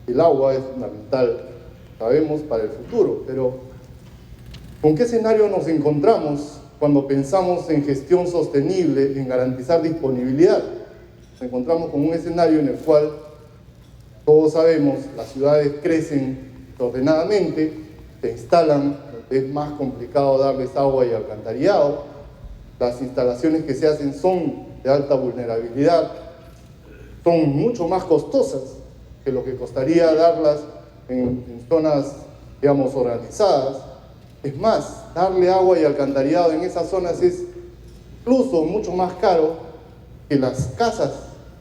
el agua es fundamental, sabemos, para el futuro, pero ¿con qué escenario nos encontramos cuando pensamos en gestión sostenible, en garantizar disponibilidad? Nos encontramos con un escenario en el cual, todos sabemos, las ciudades crecen ordenadamente, se instalan, es más complicado darles agua y alcantarillado, las instalaciones que se hacen son de alta vulnerabilidad, son mucho más costosas que lo que costaría darlas en zonas, digamos, organizadas. Es más, darle agua y alcantarillado en esas zonas es incluso mucho más caro que las casas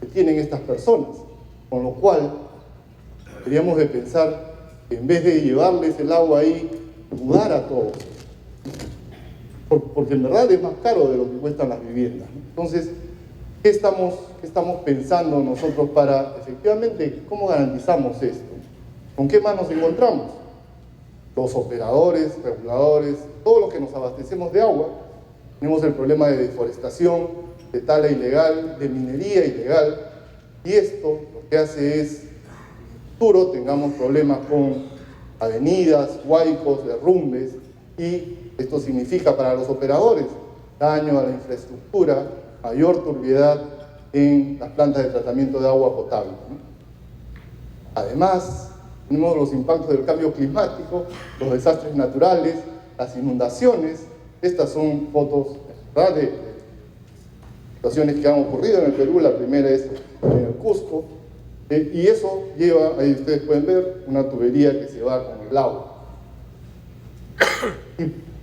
que tienen estas personas, con lo cual deberíamos de pensar que en vez de llevarles el agua ahí, mudar a todos, porque en verdad es más caro de lo que cuestan las viviendas. Entonces, ¿qué estamos pensando nosotros para, efectivamente, cómo garantizamos esto? ¿Con qué más nos encontramos? Los operadores, reguladores, todos los que nos abastecemos de agua, tenemos el problema de deforestación, de tala ilegal, de minería ilegal, y esto lo que hace es que en el futuro tengamos problemas con avenidas, huaicos, derrumbes, y esto significa para los operadores daño a la infraestructura, mayor turbiedad en las plantas de tratamiento de agua potable, ¿no? Además, tenemos los impactos del cambio climático, los desastres naturales, las inundaciones. Estas son fotos, ¿verdad?, de situaciones que han ocurrido en el Perú. La primera es en el Cusco, y eso lleva, ahí ustedes pueden ver, una tubería que se va con el agua.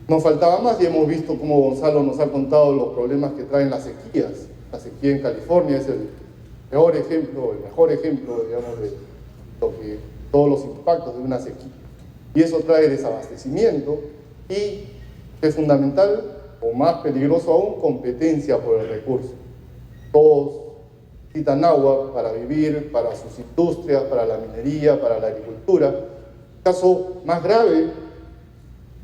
Nos faltaba más y hemos visto cómo Gonzalo nos ha contado los problemas que traen las sequías. La sequía en California es el mejor ejemplo, digamos, de todos los impactos de una sequía. Y eso trae desabastecimiento y, es fundamental, o más peligroso aún, competencia por el recurso. Todos necesitan agua para vivir, para sus industrias, para la minería, para la agricultura. El caso más grave,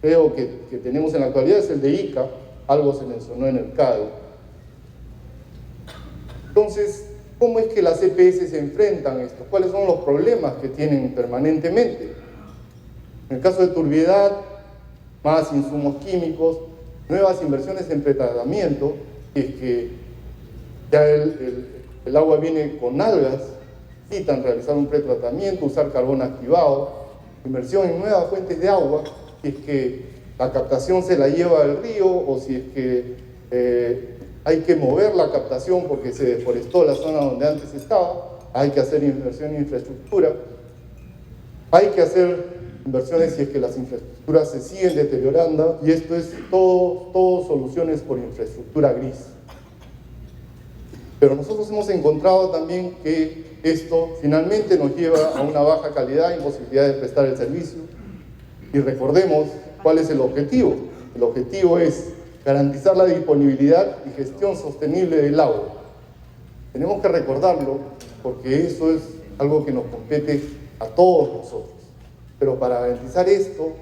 creo que tenemos en la actualidad, es el de Ica. Algo se mencionó en el CADE. Entonces, ¿cómo es que las EPS se enfrentan a esto? ¿Cuáles son los problemas que tienen permanentemente? En el caso de turbiedad, más insumos químicos, nuevas inversiones en pretratamiento, que es que ya el agua viene con algas, necesitan realizar un pretratamiento, usar carbón activado, inversión en nuevas fuentes de agua, si es que la captación se la lleva al río o si es que hay que mover la captación porque se deforestó la zona donde antes estaba, hay que hacer inversión en infraestructura, hay que hacer inversiones si es que las infraestructuras se siguen deteriorando, y esto es todo soluciones por infraestructura gris. Pero nosotros hemos encontrado también que esto finalmente nos lleva a una baja calidad, imposibilidad de prestar el servicio, y recordemos cuál es el objetivo. El objetivo es garantizar la disponibilidad y gestión sostenible del agua. Tenemos que recordarlo porque eso es algo que nos compete a todos nosotros. Pero para garantizar esto,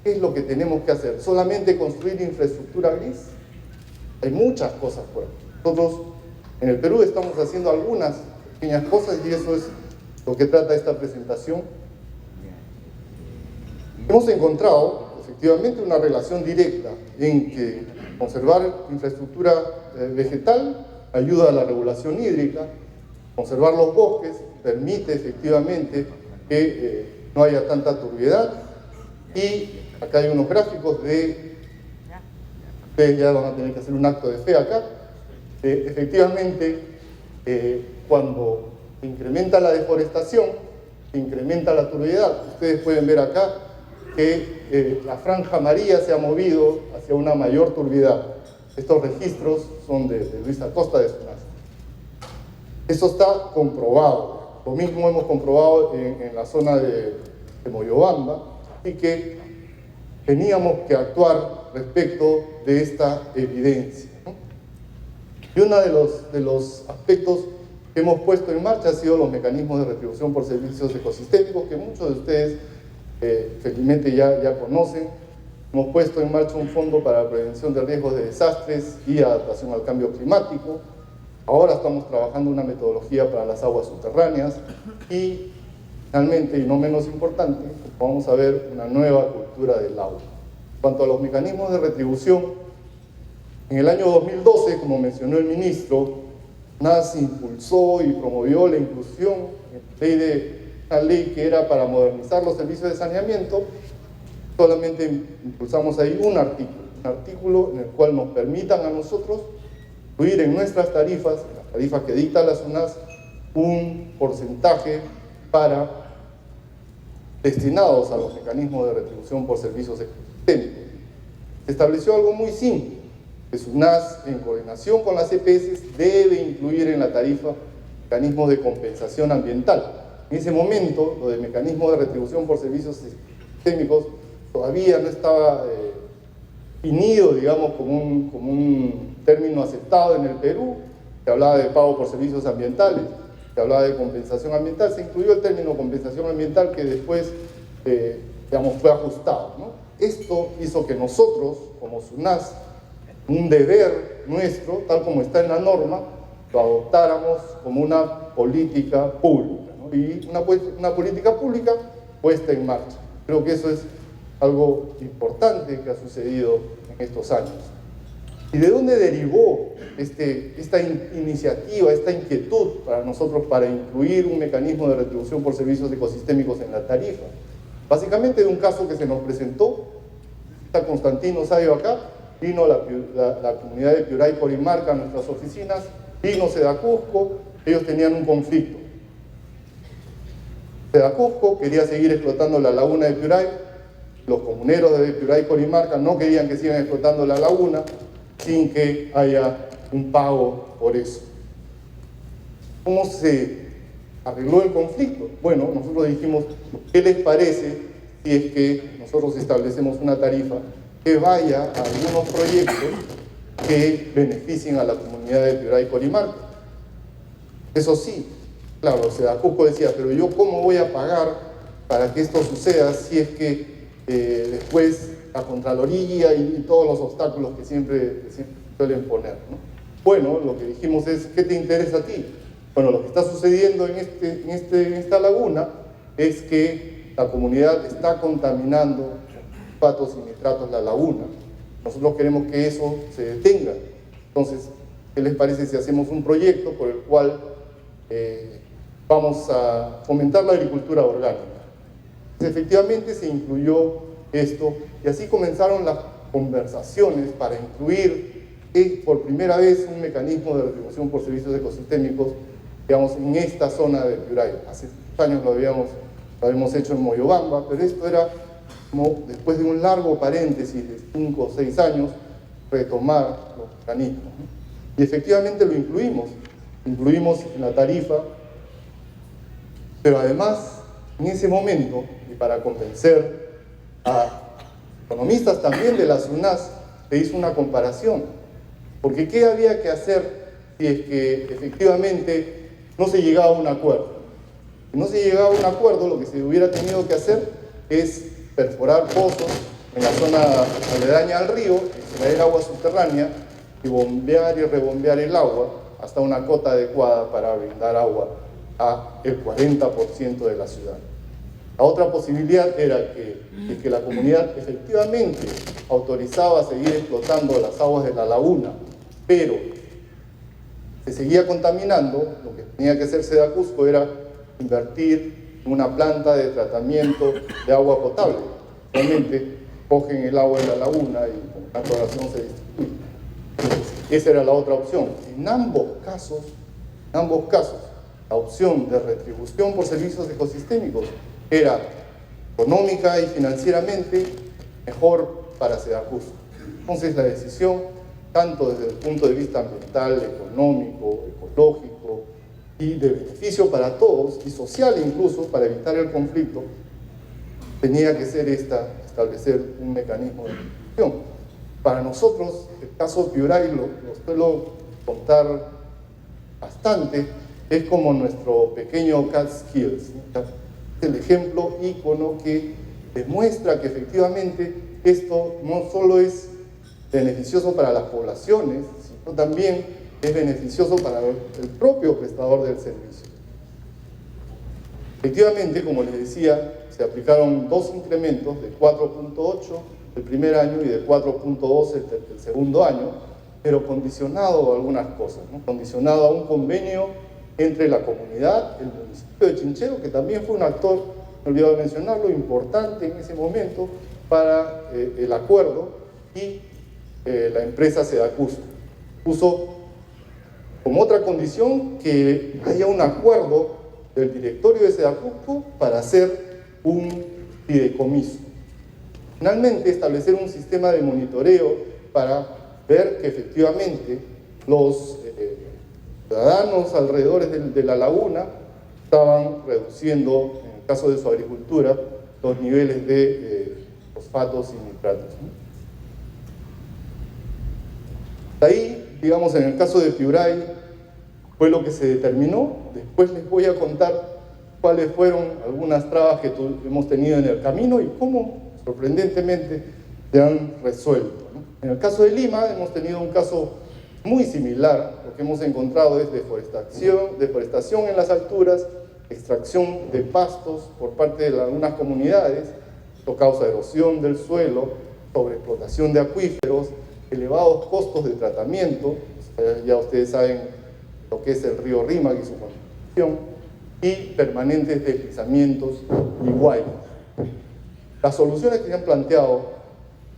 ¿qué es lo que tenemos que hacer? ¿Solamente construir infraestructura gris? Hay muchas cosas por aquí. Nosotros en el Perú estamos haciendo algunas pequeñas cosas y eso es lo que trata esta presentación. Hemos encontrado efectivamente una relación directa en que conservar infraestructura vegetal ayuda a la regulación hídrica, conservar los bosques permite efectivamente que no haya tanta turbiedad, y acá hay unos gráficos de, ustedes ya van a tener que hacer un acto de fe acá, efectivamente cuando se incrementa la deforestación, se incrementa la turbiedad. Ustedes pueden ver acá que la franja amarilla se ha movido hacia una mayor turbiedad. Estos registros son de Luis Acosta de SUNASA. Eso está comprobado. Lo mismo hemos comprobado en la zona de Moyobamba, y que teníamos que actuar respecto de esta evidencia, ¿no? Y uno de los aspectos que hemos puesto en marcha ha sido los mecanismos de retribución por servicios ecosistémicos, que muchos de ustedes felizmente ya conocen. Hemos puesto en marcha un fondo para la prevención de riesgos de desastres y adaptación al cambio climático. Ahora estamos trabajando una metodología para las aguas subterráneas y Finalmente, y no menos importante, vamos a ver una nueva cultura del agua. En cuanto a los mecanismos de retribución, en el año 2012, como mencionó el ministro, SUNAS impulsó y promovió la inclusión en una ley que era para modernizar los servicios de saneamiento. Solamente impulsamos ahí un artículo en el cual nos permitan a nosotros incluir en nuestras tarifas, en las tarifas que dicta la SUNAS, un porcentaje destinados a los mecanismos de retribución por servicios ecosistémicos. Se estableció algo muy simple, que SUNAS, en coordinación con las EPS, debe incluir en la tarifa mecanismos de compensación ambiental. En ese momento, lo de mecanismo de retribución por servicios ecosistémicos todavía no estaba definido, digamos, como un término aceptado en el Perú. Se hablaba de pago por servicios ambientales, se hablaba de compensación ambiental, se incluyó el término compensación ambiental que después, digamos, fue ajustado, ¿no? Esto hizo que nosotros, como SUNAS, un deber nuestro, tal como está en la norma, lo adoptáramos como una política pública, ¿no? Y una política pública puesta en marcha. Creo que eso es algo importante que ha sucedido en estos años. ¿Y de dónde derivó esta iniciativa, esta inquietud para nosotros para incluir un mecanismo de retribución por servicios ecosistémicos en la tarifa? Básicamente de un caso que se nos presentó. Está Constantino Sayo acá, vino la comunidad de Piuray Corimarca a nuestras oficinas, vino Sedacusco, ellos tenían un conflicto. Sedacusco quería seguir explotando la laguna de Piuray, los comuneros de Piuray Corimarca no querían que sigan explotando la laguna sin que haya un pago por eso. ¿Cómo se arregló el conflicto? Bueno, nosotros dijimos, ¿qué les parece si es que nosotros establecemos una tarifa que vaya a algunos proyectos que beneficien a la comunidad de Piuray Corimarca? Eso sí, claro, Sedacusco decía, pero yo ¿cómo voy a pagar para que esto suceda si es que después la Contraloría y todos los obstáculos que siempre suelen poner, ¿no? Bueno, lo que dijimos es, ¿qué te interesa a ti? Bueno, lo que está sucediendo en esta laguna es que la comunidad está contaminando fosfatos y nitratos la laguna. Nosotros queremos que eso se detenga. Entonces, ¿qué les parece si hacemos un proyecto por el cual vamos a fomentar la agricultura orgánica? Efectivamente se incluyó esto y así comenzaron las conversaciones para incluir por primera vez un mecanismo de retribución por servicios ecosistémicos, digamos, en esta zona de Piuray. Hace años lo habíamos hecho en Moyobamba, pero esto era como después de un largo paréntesis de 5 o 6 años, retomar los mecanismos, ¿no? Y efectivamente lo incluimos en la tarifa, pero además en ese momento, y para convencer a economistas también de la SUNAS, se hizo una comparación. Porque ¿qué había que hacer si es que efectivamente no se llegaba a un acuerdo? Si no se llegaba a un acuerdo, lo que se hubiera tenido que hacer es perforar pozos en la zona aledaña al río, extraer agua subterránea y bombear y rebombear el agua hasta una cota adecuada para brindar agua al 40% de la ciudad. La otra posibilidad era que la comunidad efectivamente autorizaba seguir explotando las aguas de la laguna, pero se seguía contaminando. Lo que tenía que hacer Sedacusco era invertir en una planta de tratamiento de agua potable. Realmente cogen el agua de la laguna y con la cloración se distribuye. Esa era la otra opción. En ambos casos, la opción de retribución por servicios ecosistémicos era económica y financieramente mejor para Sedacusco. Entonces la decisión, tanto desde el punto de vista ambiental, económico, ecológico y de beneficio para todos, y social incluso, para evitar el conflicto, tenía que ser establecer un mecanismo de retribución. Para nosotros, el caso Piuray, lo suelo contar bastante, es como nuestro pequeño Catskills, ¿no? El ejemplo ícono que demuestra que efectivamente esto no solo es beneficioso para las poblaciones, sino también es beneficioso para el propio prestador del servicio. Efectivamente, como les decía, se aplicaron dos incrementos de 4.8 el primer año y de 4.2 el segundo año, pero condicionado a algunas cosas, ¿no? Condicionado a un convenio entre la comunidad, el municipio de Chinchero, que también fue un actor, me he olvidado de mencionarlo, importante en ese momento para el acuerdo, y la empresa Sedacusco. Puso como otra condición que haya un acuerdo del directorio de Sedacusco para hacer un fideicomiso. Finalmente, establecer un sistema de monitoreo para ver que efectivamente los ciudadanos alrededor de la laguna estaban reduciendo, en el caso de su agricultura, los niveles de fosfatos y nitratos, ¿no? De ahí, digamos, en el caso de Piuray, fue lo que se determinó. Después les voy a contar cuáles fueron algunas trabas que hemos tenido en el camino y cómo, sorprendentemente, se han resuelto, ¿no? En el caso de Lima, hemos tenido un caso muy similar. Lo que hemos encontrado es deforestación en las alturas, extracción de pastos por parte de algunas comunidades. Esto causa erosión del suelo, sobreexplotación de acuíferos, elevados costos de tratamiento. Ya ustedes saben lo que es el río Rímac y su contaminación, y permanentes deslizamientos y huaylas. Las soluciones que se han planteado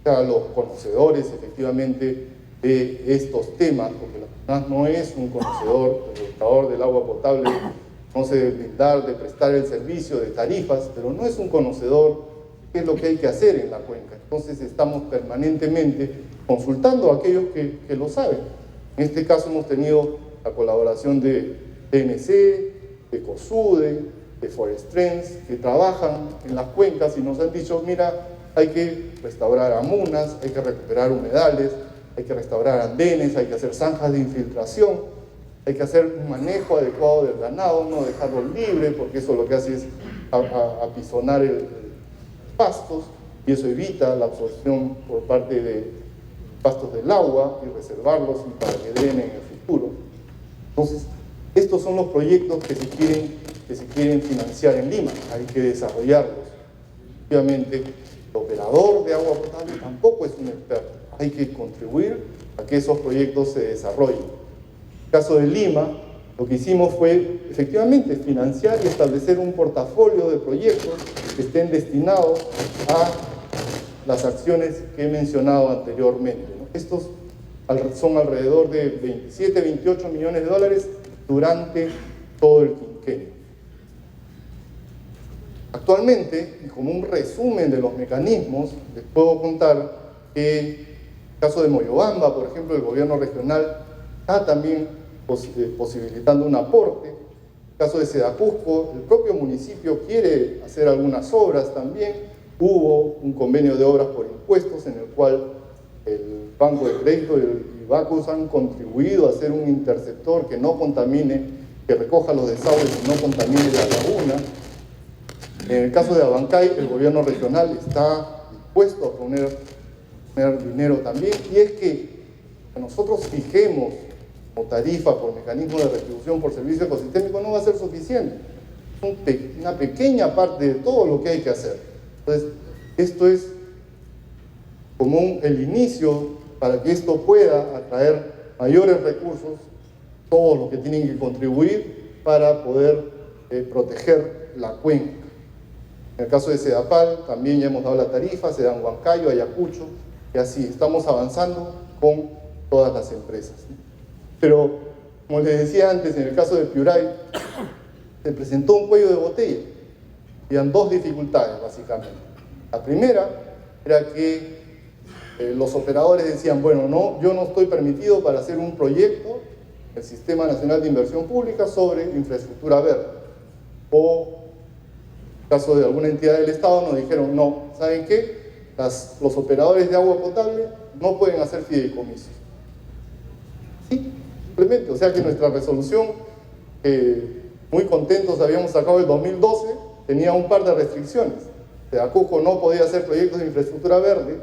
a los conocedores efectivamente de estos temas, porque la persona no es un conocedor, el buscador del agua potable no se debe brindar, de prestar el servicio de tarifas, pero no es un conocedor de qué es lo que hay que hacer en la cuenca. Entonces estamos permanentemente consultando a aquellos que lo saben. En este caso hemos tenido la colaboración de TNC, de COSUDE, de Forestrens, que trabajan en las cuencas y nos han dicho, mira, hay que restaurar amunas, hay que recuperar humedales, hay que restaurar andenes, hay que hacer zanjas de infiltración, hay que hacer un manejo adecuado del ganado, no dejarlo libre, porque eso lo que hace es apisonar el pastos, y eso evita la absorción por parte de pastos del agua y reservarlos para que drenen en el futuro. Entonces, estos son los proyectos que se quieren financiar en Lima, hay que desarrollarlos. Obviamente, el operador de agua potable tampoco es un experto, hay que contribuir a que esos proyectos se desarrollen. En el caso de Lima, lo que hicimos fue efectivamente financiar y establecer un portafolio de proyectos que estén destinados a las acciones que he mencionado anteriormente, ¿no? Estos son alrededor de 27, 28 millones de dólares durante todo el quinquenio. Actualmente, y como un resumen de los mecanismos, les puedo contar que en el caso de Moyobamba, por ejemplo, el gobierno regional está también posibilitando un aporte. En el caso de Sedacusco, el propio municipio quiere hacer algunas obras también. Hubo un convenio de obras por impuestos en el cual el Banco de Crédito y el Bacus han contribuido a hacer un interceptor que no contamine, que recoja los desagües y no contamine la laguna. En el caso de Abancay, el gobierno regional está dispuesto a poner dinero también, y es que nosotros fijemos como tarifa por mecanismo de retribución por servicio ecosistémico no va a ser suficiente. Es una pequeña parte de todo lo que hay que hacer. Entonces, esto es como el inicio para que esto pueda atraer mayores recursos, todos los que tienen que contribuir para poder proteger la cuenca. En el caso de Sedapal, también ya hemos dado la tarifa, se dan Huancayo, Ayacucho, y así estamos avanzando con todas las empresas. Pero, como les decía antes, en el caso de Piuray, se presentó un cuello de botella. Habían dos dificultades, básicamente. La primera era que los operadores decían, bueno, no, yo no estoy permitido para hacer un proyecto, el Sistema Nacional de Inversión Pública, sobre infraestructura verde. O, en el caso de alguna entidad del Estado, nos dijeron, no, ¿saben qué? Los operadores de agua potable no pueden hacer fideicomisos. Sí, simplemente, o sea que nuestra resolución, muy contentos habíamos sacado el 2012, tenía un par de restricciones. Sedacusco no podía hacer proyectos de infraestructura verde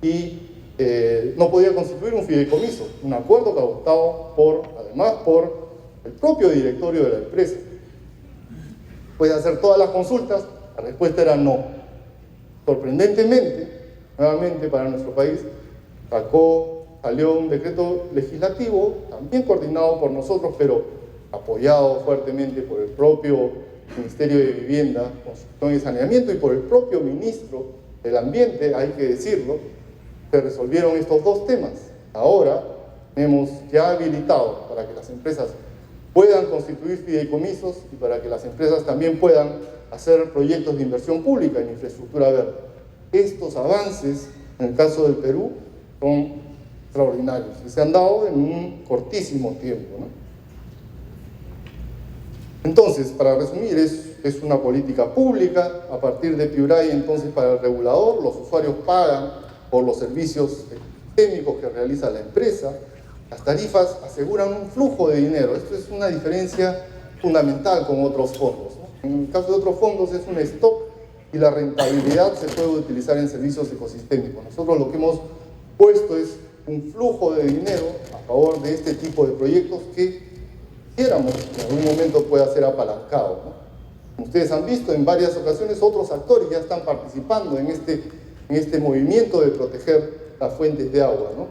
y no podía constituir un fideicomiso, un acuerdo que adoptado además por el propio directorio de la empresa. puede hacer todas las consultas. La respuesta era no. Sorprendentemente, nuevamente para nuestro país, salió un decreto legislativo, también coordinado por nosotros, pero apoyado fuertemente por el propio Ministerio de Vivienda, Construcción y Saneamiento y por el propio Ministro del Ambiente, hay que decirlo. Se resolvieron estos dos temas. Ahora hemos ya habilitado para que las empresas puedan constituir fideicomisos y para que las empresas también puedan hacer proyectos de inversión pública en infraestructura verde. Estos avances, en el caso del Perú, son extraordinarios y se han dado en un cortísimo tiempo, ¿no? Entonces, para resumir, es una política pública. A partir de Piuray, entonces, para el regulador, los usuarios pagan por los servicios técnicos que realiza la empresa. Las tarifas aseguran un flujo de dinero. Esto es una diferencia fundamental con otros fondos, ¿no? En el caso de otros fondos es un stock y la rentabilidad se puede utilizar en servicios ecosistémicos. Nosotros lo que hemos puesto es un flujo de dinero a favor de este tipo de proyectos que quisiéramos que en algún momento pueda ser apalancado, ¿no? Como ustedes han visto, en varias ocasiones otros actores ya están participando en este movimiento de proteger las fuentes de agua, ¿no?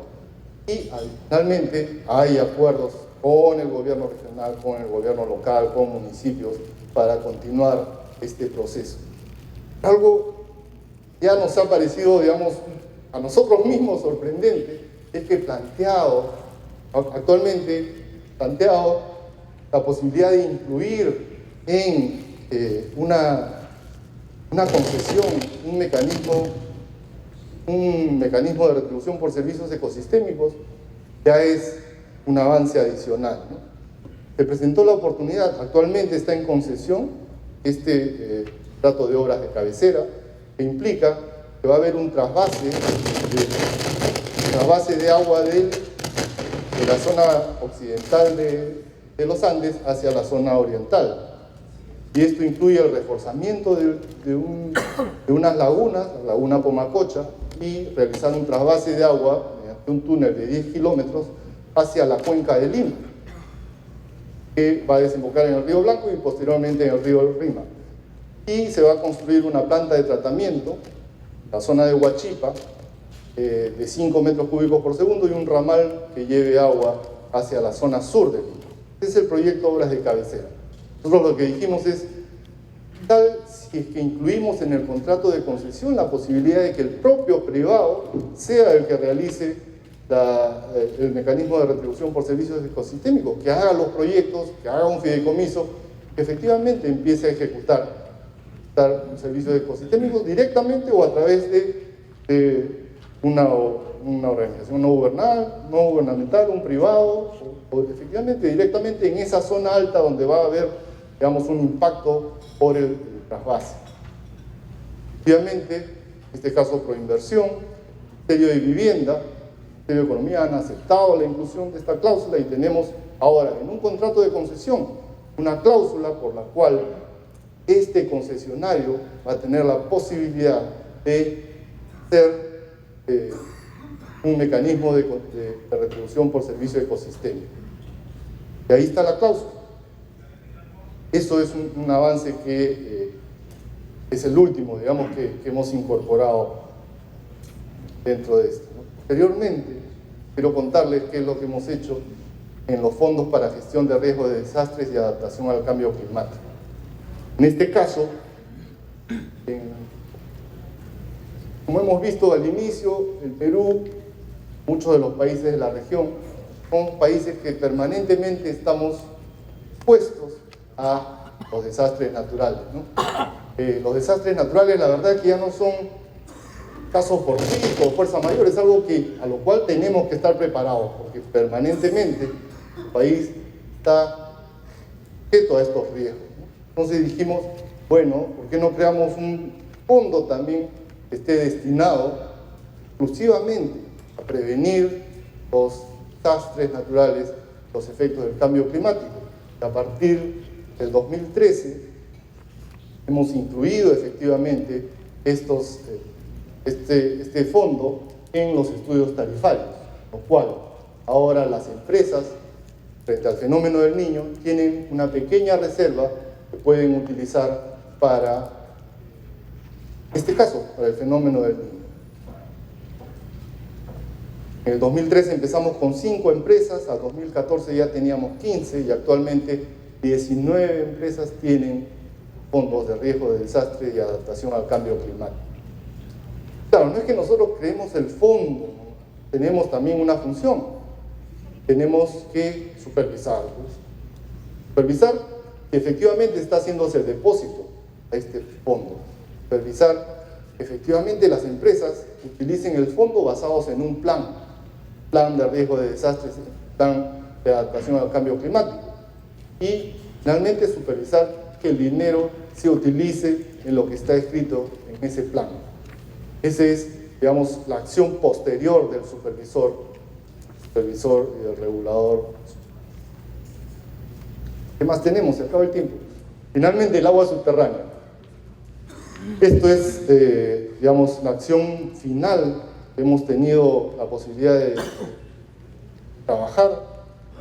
Y adicionalmente hay acuerdos con el gobierno regional, con el gobierno local, con municipios para continuar este proceso. Algo ya nos ha parecido, digamos, a nosotros mismos sorprendente, es que actualmente planteado la posibilidad de incluir en una concesión un mecanismo de retribución por servicios ecosistémicos, ya es un avance adicional, ¿no? Se presentó la oportunidad, actualmente está en concesión este trato de obras de cabecera, que implica que va a haber un trasvase de agua de la zona occidental de los Andes hacia la zona oriental. Y esto incluye el reforzamiento de unas lagunas, la laguna Pomacocha, y realizar un trasvase de agua mediante un túnel de 10 kilómetros hacia la cuenca de Lima, que va a desembocar en el río Blanco y posteriormente en el río Rima. Y se va a construir una planta de tratamiento, la zona de Huachipa, de 5 metros cúbicos por segundo y un ramal que lleve agua hacia la zona sur de Lima. Este es el proyecto Obras de Cabecera. Nosotros lo que dijimos es, tal si es que incluimos en el contrato de concesión la posibilidad de que el propio privado sea el que realice el mecanismo de retribución por servicios ecosistémicos, que haga los proyectos, que haga un fideicomiso, que efectivamente empiece a ejecutar un servicio ecosistémico directamente o a través de una organización no gubernamental, un privado, o efectivamente directamente en esa zona alta donde va a haber, digamos, un impacto por el trasvase. Obviamente, en este caso Proinversión, Ministerio de Vivienda, Ministerio de Economía han aceptado la inclusión de esta cláusula y tenemos ahora en un contrato de concesión una cláusula por la cual este concesionario va a tener la posibilidad de ser un mecanismo de retribución por servicio ecosistémico. Y ahí está la cláusula. Eso es un avance que es el último, digamos, que hemos incorporado dentro de esto, ¿no? Posteriormente, quiero contarles qué es lo que hemos hecho en los fondos para gestión de riesgos de desastres y adaptación al cambio climático. En este caso, como hemos visto al inicio, el Perú, muchos de los países de la región, son países que permanentemente estamos expuestos a los desastres naturales, ¿no? Los desastres naturales, la verdad que ya no son casos fortuitos o fuerza mayor, es algo a lo cual tenemos que estar preparados, porque permanentemente el país está sujeto a estos riesgos, ¿no? Entonces dijimos, bueno, ¿por qué no creamos un fondo también que esté destinado exclusivamente a prevenir los desastres naturales, los efectos del cambio climático? Y a partir del 2013 hemos incluido efectivamente este fondo en los estudios tarifarios, lo cual ahora las empresas, frente al fenómeno del Niño, tienen una pequeña reserva que que pueden utilizar para este caso, para el fenómeno del Niño. En el 2013 empezamos con 5 empresas, a 2014 ya teníamos 15 y actualmente 19 empresas tienen fondos de riesgo de desastre y adaptación al cambio climático. Claro, no es que nosotros creemos el fondo, ¿no? Tenemos también una función, tenemos que supervisar, pues. Supervisar que efectivamente está haciéndose el depósito a este fondo, supervisar que efectivamente las empresas utilicen el fondo basados en un plan de riesgo de desastres, plan de adaptación al cambio climático, y finalmente supervisar que el dinero se utilice en lo que está escrito en ese plan. Esa es, digamos, la acción posterior del supervisor y del regulador. ¿Qué más tenemos? Se acaba el tiempo. Finalmente, el agua subterránea. Esto es, digamos, la acción final que hemos tenido la posibilidad de trabajar.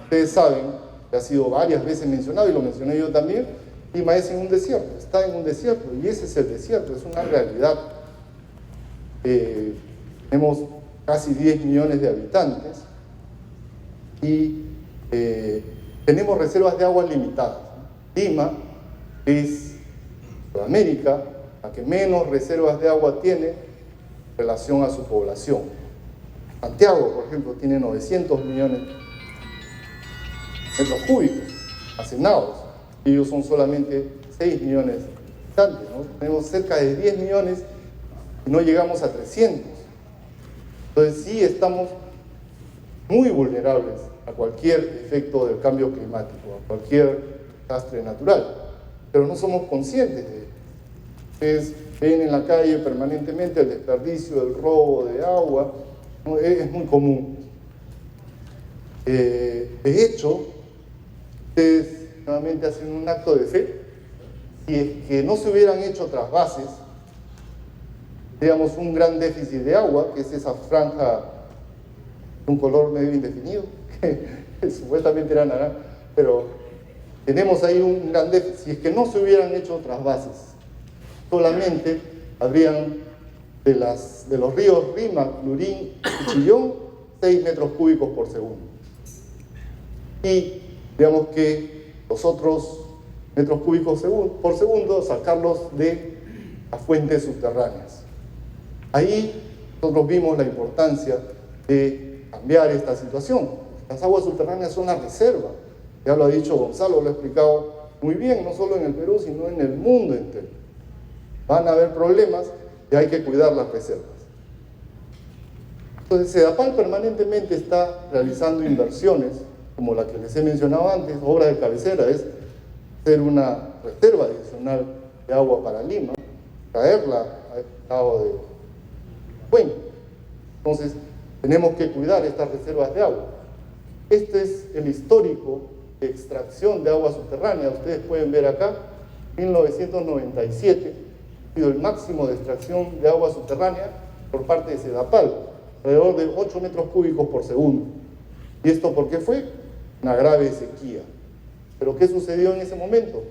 Ustedes saben que ha sido varias veces mencionado, y lo mencioné yo también, Lima es en un desierto, está en un desierto, y ese es el desierto, es una realidad. Tenemos casi 10 millones de habitantes y tenemos reservas de agua limitadas. Lima es Sudamérica la que menos reservas de agua tiene en relación a su población. Santiago, por ejemplo, tiene 900 millones de metros cúbicos hacenados. Ellos son solamente 6 millones de habitantes, ¿no? Tenemos cerca de 10 millones y no llegamos a 300. Entonces sí estamos muy vulnerables a cualquier efecto del cambio climático, a cualquier desastre natural, pero no somos conscientes de ello. Ustedes ven en la calle permanentemente el desperdicio, el robo de agua, ¿no? Es muy común. De hecho, ustedes nuevamente hacen un acto de fe. Si es que no se hubieran hecho otras bases, digamos, un gran déficit de agua, que es esa franja de un color medio indefinido, que supuestamente era naranja, pero tenemos ahí un gran déficit. Si es que no se hubieran hecho otras bases, solamente habrían de los ríos Rímac, Lurín y Chillón 6 metros cúbicos por segundo. Y digamos que los otros metros cúbicos por segundo sacarlos de las fuentes subterráneas. Ahí nosotros vimos la importancia de cambiar esta situación. Las aguas subterráneas son la reserva. Ya lo ha dicho Gonzalo, lo ha explicado muy bien, no solo en el Perú, sino en el mundo entero. Van a haber problemas y hay que cuidar las reservas. Entonces, SEDAPAL permanentemente está realizando inversiones, como la que les he mencionado antes. Obra de cabecera es hacer una reserva adicional de agua para Lima, traerla al estado de Cuenca. Entonces, tenemos que cuidar estas reservas de agua. Este es el histórico de extracción de agua subterránea. Ustedes pueden ver acá, 1997, ha sido el máximo de extracción de agua subterránea por parte de SEDAPAL, alrededor de 8 metros cúbicos por segundo. ¿Y esto por qué fue? Una grave sequía. ¿Pero qué sucedió en ese momento?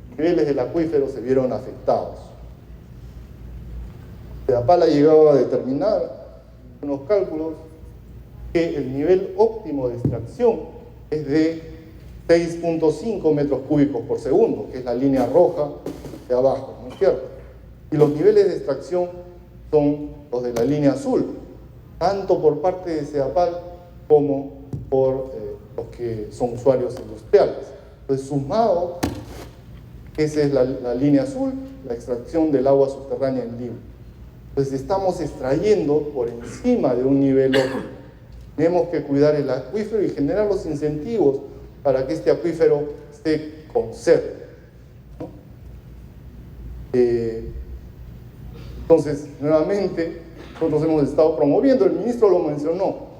Los niveles del acuífero se vieron afectados. SEDAPAL ha llegado a determinar unos cálculos que el nivel óptimo de extracción es de 6.5 metros cúbicos por segundo, que es la línea roja de abajo, ¿no es cierto? Y los niveles de extracción son los de la línea azul, tanto por parte de SEDAPAL como por los que son usuarios industriales. Entonces, sumado, esa es la línea azul, la extracción del agua subterránea en Lima. Entonces, estamos extrayendo por encima de un nivel óptimo. Tenemos que cuidar el acuífero y generar los incentivos para que este acuífero se conserve, ¿no? Entonces, nuevamente, nosotros hemos estado promoviendo, el ministro lo mencionó,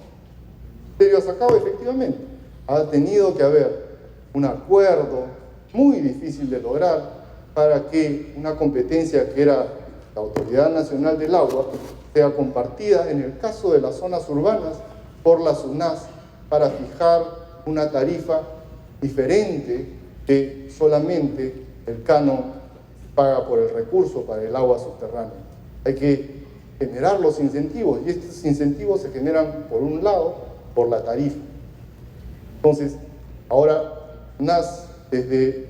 Sergio Sacaba, efectivamente, ha tenido que haber un acuerdo muy difícil de lograr para que una competencia que era la Autoridad Nacional del Agua sea compartida, en el caso de las zonas urbanas, por la SUNAS, para fijar una tarifa diferente que solamente el canon paga por el recurso para el agua subterránea. Hay que generar los incentivos, y estos incentivos se generan, por un lado, por la tarifa. Entonces, ahora NAS, desde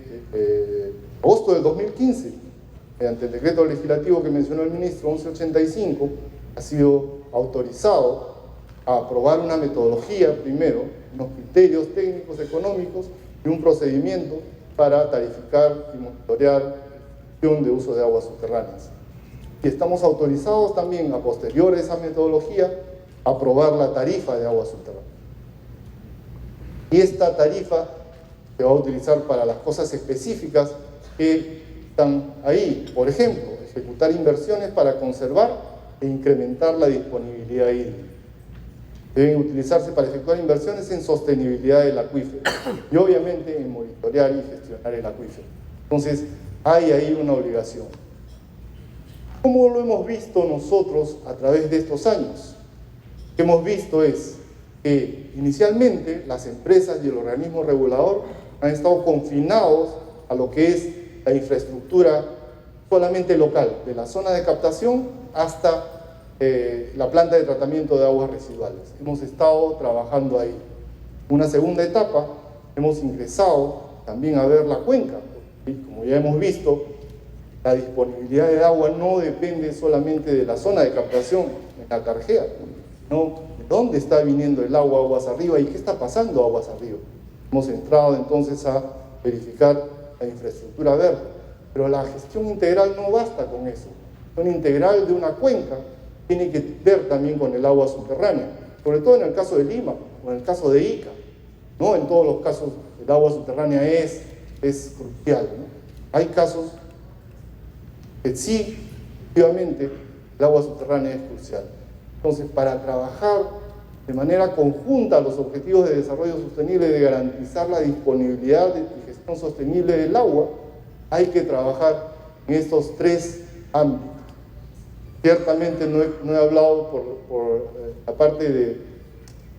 agosto del 2015, mediante el decreto legislativo que mencionó el ministro, 1185, ha sido autorizado a aprobar una metodología, primero, unos criterios técnicos económicos y un procedimiento para tarificar y monitorear la gestión de uso de aguas subterráneas. Y estamos autorizados también, a posterior a esa metodología, a aprobar la tarifa de aguas subterráneas. Y esta tarifa se va a utilizar para las cosas específicas que están ahí. Por ejemplo, ejecutar inversiones para conservar e incrementar la disponibilidad hídrica. Deben utilizarse para efectuar inversiones en sostenibilidad del acuífero y obviamente en monitorear y gestionar el acuífero. Entonces, hay ahí una obligación. ¿Cómo lo hemos visto nosotros a través de estos años? Lo que hemos visto es que inicialmente las empresas y el organismo regulador han estado confinados a lo que es la infraestructura solamente local, de la zona de captación hasta la planta de tratamiento de aguas residuales. Hemos estado trabajando ahí. Una segunda etapa, hemos ingresado también a ver la cuenca. Y como ya hemos visto, la disponibilidad de agua no depende solamente de la zona de captación en la Tarjea, ¿no? ¿De dónde está viniendo el agua aguas arriba y qué está pasando aguas arriba? Hemos entrado entonces a verificar la infraestructura verde, pero la gestión integral no basta con eso. La gestión integral de una cuenca tiene que ver también con el agua subterránea, sobre todo en el caso de Lima o en el caso de Ica, ¿no? En todos los casos el agua subterránea es crucial, ¿no? Hay casos que sí, efectivamente, el agua subterránea es crucial. Entonces, para trabajar de manera conjunta los objetivos de desarrollo sostenible, de garantizar la disponibilidad y gestión sostenible del agua, hay que trabajar en estos tres ámbitos. Ciertamente no he hablado por la parte de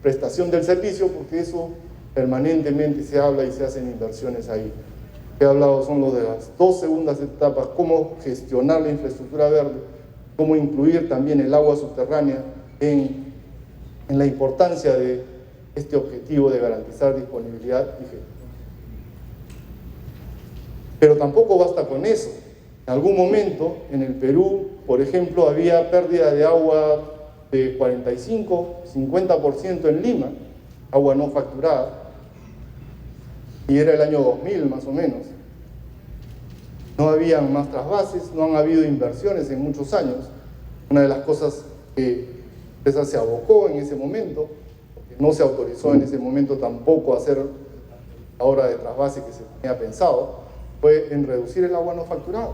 prestación del servicio, porque eso permanentemente se habla y se hacen inversiones ahí. Lo que he hablado son los de las dos segundas etapas, cómo gestionar la infraestructura verde, cómo incluir también el agua subterránea en la importancia de este objetivo de garantizar disponibilidad y gestión. Pero tampoco basta con eso. En algún momento, en el Perú, por ejemplo, había pérdida de agua de 45-50% en Lima, agua no facturada, y era el año 2000 más o menos. No habían más trasvases, no han habido inversiones en muchos años. Una de las cosas que esa se abocó en ese momento, porque no se autorizó en ese momento tampoco hacer la obra de trasvase que se tenía pensado, fue en reducir el agua no facturada.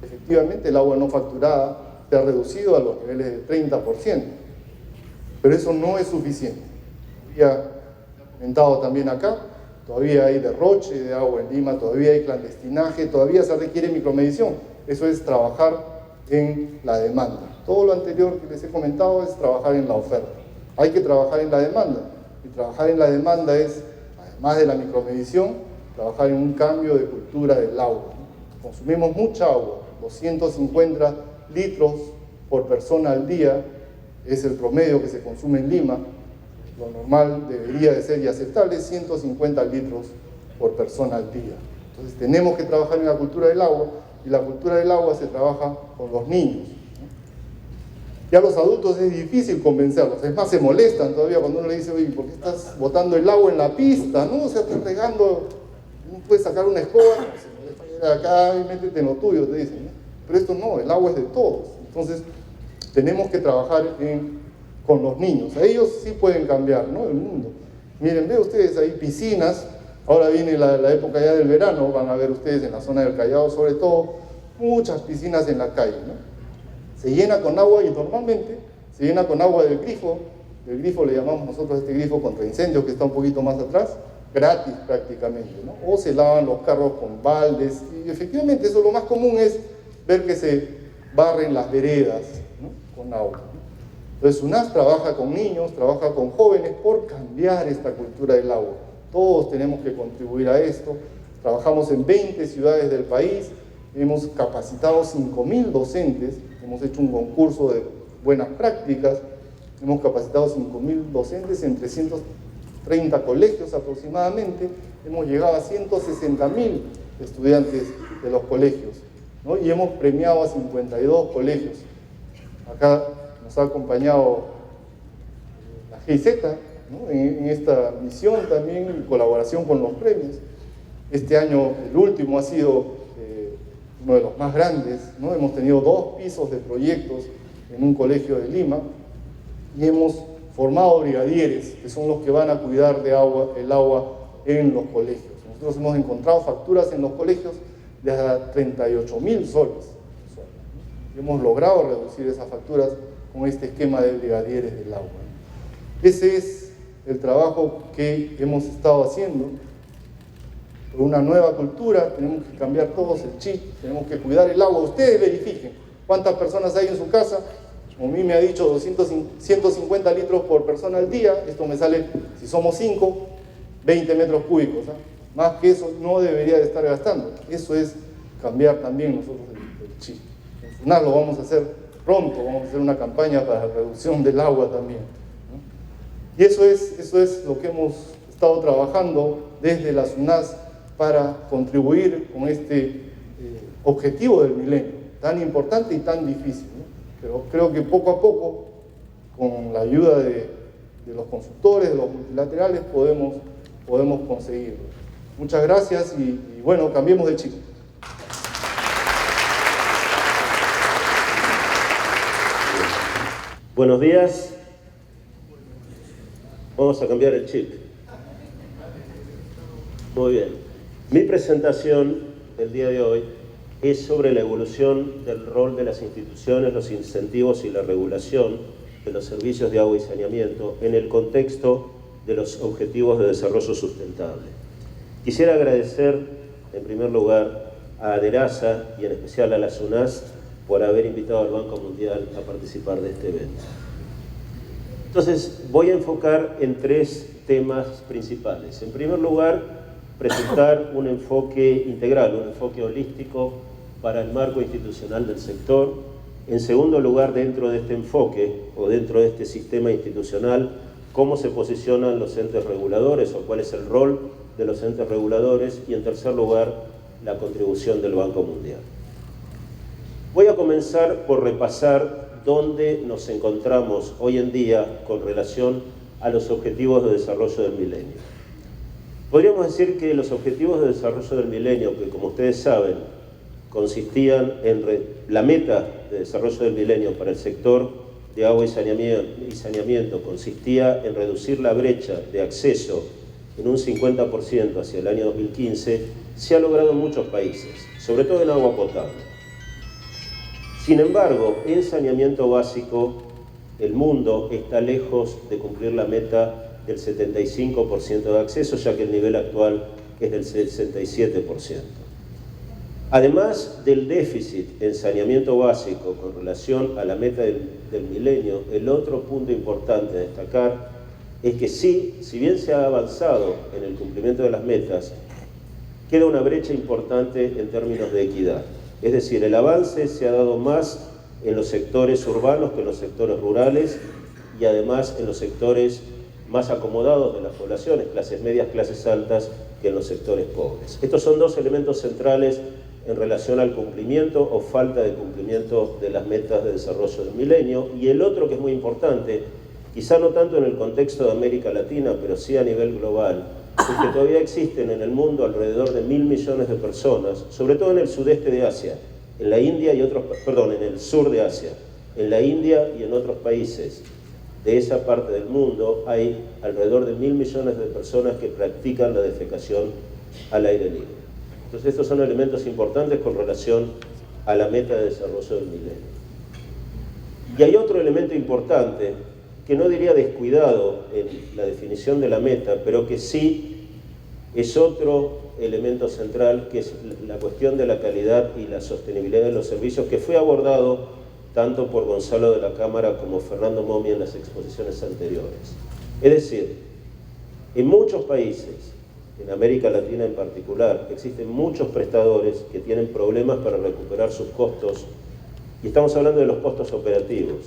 Efectivamente, el agua no facturada se ha reducido a los niveles del 30%, pero eso no es suficiente. Ya comentado también acá, todavía hay derroche de agua en Lima, todavía hay clandestinaje, todavía se requiere micromedición. Eso es trabajar en la demanda. Todo lo anterior que les he comentado es trabajar en la oferta. Hay que trabajar en la demanda, y trabajar en la demanda es, además de la micromedición, trabajar en un cambio de cultura del agua. Consumimos mucha agua, 250 litros por persona al día es el promedio que se consume en Lima. Lo normal debería de ser y aceptable 150 litros por persona al día. Entonces tenemos que trabajar en la cultura del agua, y la cultura del agua se trabaja con los niños. Ya los adultos es difícil convencerlos, es más, se molestan todavía cuando uno le dice, oye, ¿por qué estás botando el agua en la pista? No, o sea, estás regando, no puedes sacar una escoba, no, acá y métete en lo tuyo, te dicen, ¿no? Pero esto no, el agua es de todos. Entonces tenemos que trabajar con los niños. A ellos sí pueden cambiar, ¿no?, el mundo. Miren, vean ustedes ahí piscinas. Ahora viene la época ya del verano, van a ver ustedes en la zona del Callao sobre todo, muchas piscinas en la calle, ¿no? Se llena con agua, y normalmente se llena con agua del grifo. El grifo le llamamos nosotros a este grifo contra incendios que está un poquito más atrás, gratis prácticamente, ¿no? O se lavan los carros con baldes, y efectivamente eso lo más común es ver que se barren las veredas, ¿no?, con agua, ¿no? Entonces SUNAS trabaja con niños, trabaja con jóvenes por cambiar esta cultura del agua. Todos tenemos que contribuir a esto, trabajamos en 20 ciudades del país, hemos capacitado 5.000 docentes, hemos hecho un concurso de buenas prácticas, hemos capacitado 5.000 docentes en 330 colegios aproximadamente, hemos llegado a 160.000 estudiantes de los colegios, ¿no? Y hemos premiado a 52 colegios. Acá nos ha acompañado la GIZ, ¿no? en esta misión también, en colaboración con los premios. Este año, el último, ha sido uno de los más grandes, ¿no? Hemos tenido 2 pisos de proyectos en un colegio de Lima y hemos formado brigadieres, que son los que van a cuidar el agua en los colegios. Nosotros hemos encontrado facturas en los colegios de hasta 38.000 soles. Y hemos logrado reducir esas facturas con este esquema de brigadieres del agua. Ese es el trabajo que hemos estado haciendo. Por una nueva cultura, tenemos que cambiar todos el chip, tenemos que cuidar el agua. Ustedes verifiquen cuántas personas hay en su casa. Como a mí me ha dicho 150 litros por persona al día, esto me sale, si somos 5, 20 metros cúbicos. Más que eso no debería de estar gastando. Eso es cambiar también nosotros el chip. En SUNAS lo vamos a hacer pronto, vamos a hacer una campaña para la reducción del agua también, ¿no? Y eso es lo que hemos estado trabajando desde la SUNAS para contribuir con este objetivo del milenio, tan importante y tan difícil, ¿no? Pero creo que poco a poco, con la ayuda de los consultores, de los multilaterales, podemos conseguirlo. Muchas gracias y bueno, cambiemos de chip. Buenos días. Vamos a cambiar el chip. Muy bien. Mi presentación del día de hoy es sobre la evolución del rol de las instituciones, los incentivos y la regulación de los servicios de agua y saneamiento en el contexto de los Objetivos de Desarrollo Sustentable. Quisiera agradecer, en primer lugar, a ADERASA y en especial a la SUNAS por haber invitado al Banco Mundial a participar de este evento. Entonces, voy a enfocar en 3 temas principales. En primer lugar, presentar un enfoque integral, un enfoque holístico para el marco institucional del sector. En segundo lugar, dentro de este enfoque o dentro de este sistema institucional, cómo se posicionan los entes reguladores o cuál es el rol de los entes reguladores. Y en tercer lugar, la contribución del Banco Mundial. Voy a comenzar por repasar dónde nos encontramos hoy en día con relación a los Objetivos de Desarrollo del Milenio. Podríamos decir que los Objetivos de Desarrollo del Milenio, que como ustedes saben, consistían en la meta de desarrollo del milenio para el sector de agua y saneamiento consistía en reducir la brecha de acceso en un 50% hacia el año 2015, se ha logrado en muchos países, sobre todo en agua potable. Sin embargo, en saneamiento básico, el mundo está lejos de cumplir la meta del 75% de acceso, ya que el nivel actual es del 67%. Además del déficit en saneamiento básico con relación a la meta del milenio, el otro punto importante a destacar es que si bien se ha avanzado en el cumplimiento de las metas, queda una brecha importante en términos de equidad. Es decir, el avance se ha dado más en los sectores urbanos que en los sectores rurales y además en los sectores más acomodados de las poblaciones, clases medias, clases altas, que en los sectores pobres. Estos son 2 elementos centrales en relación al cumplimiento o falta de cumplimiento de las metas de desarrollo del milenio. Y el otro, que es muy importante, quizá no tanto en el contexto de América Latina, pero sí a nivel global, es que todavía existen en el mundo alrededor de 1.000 millones de personas, sobre todo en el sudeste de Asia, en la India y en el sur de Asia, en la India y en otros países de esa parte del mundo hay alrededor de 1.000 millones de personas que practican la defecación al aire libre. Entonces estos son elementos importantes con relación a la meta de desarrollo del milenio. Y hay otro elemento importante que no diría descuidado en la definición de la meta, pero que sí es otro elemento central, que es la cuestión de la calidad y la sostenibilidad de los servicios, que fue abordado tanto por Gonzalo de la Cámara como Fernando Momi en las exposiciones anteriores. Es decir, en muchos países en América Latina en particular, existen muchos prestadores que tienen problemas para recuperar sus costos, y estamos hablando de los costos operativos.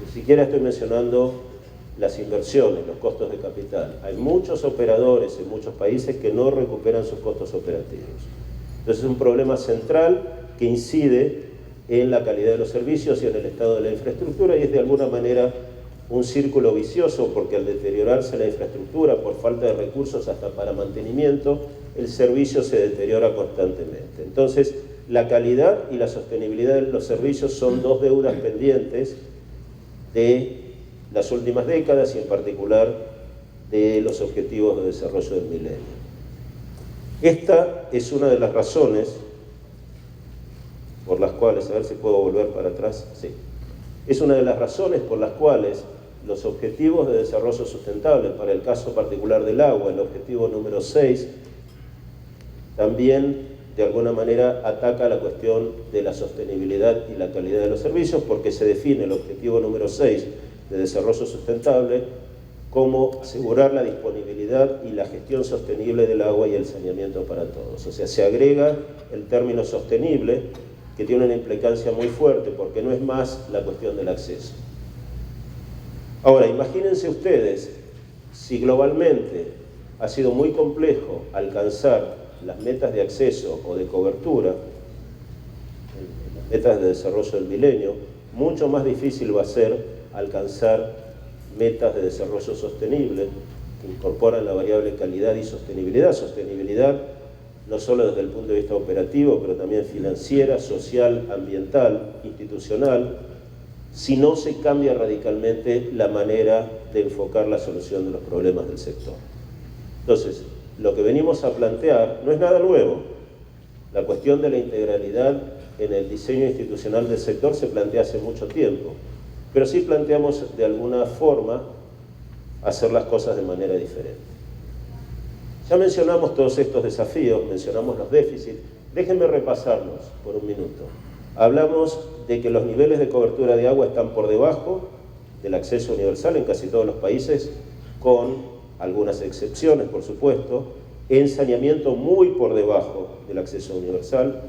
Ni siquiera estoy mencionando las inversiones, los costos de capital. Hay muchos operadores en muchos países que no recuperan sus costos operativos. Entonces es un problema central que incide en la calidad de los servicios y en el estado de la infraestructura, y es de alguna manera un círculo vicioso, porque al deteriorarse la infraestructura por falta de recursos hasta para mantenimiento, el servicio se deteriora constantemente. Entonces, la calidad y la sostenibilidad de los servicios son dos deudas pendientes de las últimas décadas y en particular de los objetivos de desarrollo del milenio. Esta es una de las razones por las cuales, a ver si puedo volver para atrás, sí. Es una de las razones por las cuales los objetivos de desarrollo sustentable, para el caso particular del agua, el objetivo número 6, también de alguna manera ataca la cuestión de la sostenibilidad y la calidad de los servicios, porque se define el objetivo número 6 de desarrollo sustentable como asegurar la disponibilidad y la gestión sostenible del agua y el saneamiento para todos. O sea, se agrega el término sostenible, que tiene una implicancia muy fuerte, porque no es más la cuestión del acceso. Ahora, imagínense ustedes, si globalmente ha sido muy complejo alcanzar las metas de acceso o de cobertura, las metas de desarrollo del milenio, mucho más difícil va a ser alcanzar metas de desarrollo sostenible que incorporan la variable calidad y sostenibilidad. Sostenibilidad no solo desde el punto de vista operativo, pero también financiera, social, ambiental, institucional, si no se cambia radicalmente la manera de enfocar la solución de los problemas del sector. Entonces, lo que venimos a plantear no es nada nuevo. La cuestión de la integralidad en el diseño institucional del sector se plantea hace mucho tiempo, pero sí planteamos de alguna forma hacer las cosas de manera diferente. Ya mencionamos todos estos desafíos, mencionamos los déficits. Déjenme repasarlos por un minuto. Hablamos de que los niveles de cobertura de agua están por debajo del acceso universal en casi todos los países, con algunas excepciones, por supuesto. En saneamiento muy por debajo del acceso universal.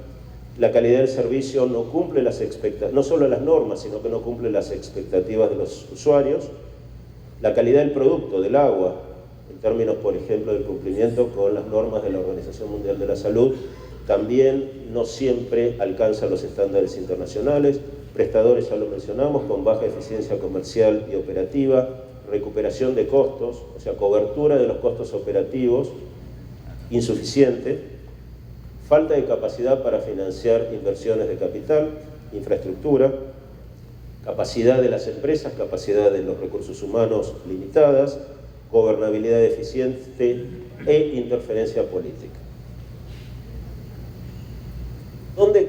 La calidad del servicio no cumple las expectativas, no solo las normas, sino que no cumple las expectativas de los usuarios. La calidad del producto, del agua, en términos, por ejemplo, del cumplimiento con las normas de la Organización Mundial de la Salud, también no siempre alcanza los estándares internacionales. Prestadores, ya lo mencionamos, con baja eficiencia comercial y operativa, recuperación de costos, o sea, cobertura de los costos operativos insuficiente, falta de capacidad para financiar inversiones de capital, infraestructura, capacidad de las empresas, capacidad de los recursos humanos limitadas, gobernabilidad deficiente e interferencia política.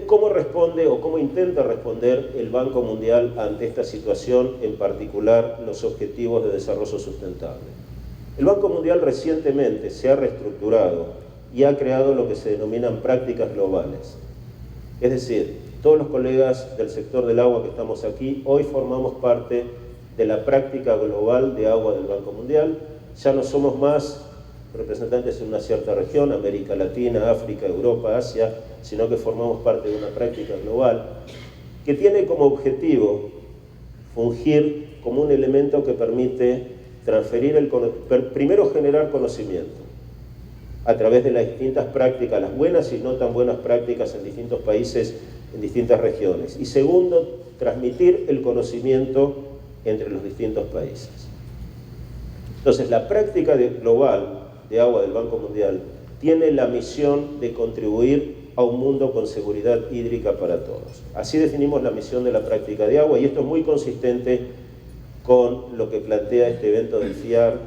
¿Cómo responde o cómo intenta responder el Banco Mundial ante esta situación, en particular los objetivos de desarrollo sustentable? El Banco Mundial recientemente se ha reestructurado y ha creado lo que se denominan prácticas globales. Es decir, todos los colegas del sector del agua que estamos aquí, hoy formamos parte de la práctica global de agua del Banco Mundial. Ya no somos más representantes en una cierta región, América Latina, África, Europa, Asia, sino que formamos parte de una práctica global que tiene como objetivo fungir como un elemento que permite transferir primero generar conocimiento a través de las distintas prácticas, las buenas y no tan buenas prácticas en distintos países, en distintas regiones. Y segundo, transmitir el conocimiento entre los distintos países. Entonces, la práctica global de agua del Banco Mundial tiene la misión de contribuir a un mundo con seguridad hídrica para todos. Así definimos la misión de la práctica de agua, y esto es muy consistente con lo que plantea este evento del FIAR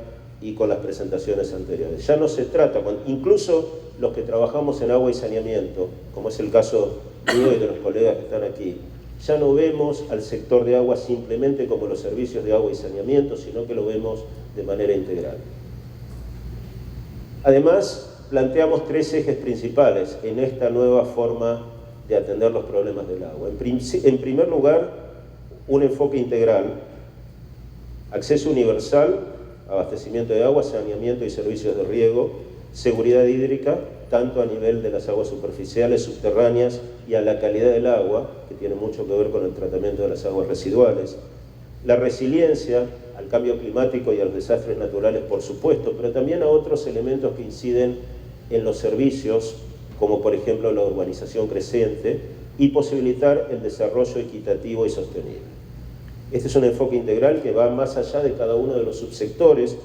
y con las presentaciones anteriores. Ya no se trata, incluso los que trabajamos en agua y saneamiento, como es el caso mío y de los colegas que están aquí, ya no vemos al sector de agua simplemente como los servicios de agua y saneamiento, sino que lo vemos de manera integral. Además, planteamos tres ejes principales en esta nueva forma de atender los problemas del agua. En primer lugar, un enfoque integral, acceso universal abastecimiento de agua, saneamiento y servicios de riego, seguridad hídrica, tanto a nivel de las aguas superficiales, subterráneas y a la calidad del agua, que tiene mucho que ver con el tratamiento de las aguas residuales, la resiliencia al cambio climático y a los desastres naturales, por supuesto, pero también a otros elementos que inciden en los servicios, como por ejemplo la urbanización creciente, y posibilitar el desarrollo equitativo y sostenible. Este es un enfoque integral que va más allá de cada uno de los subsectores,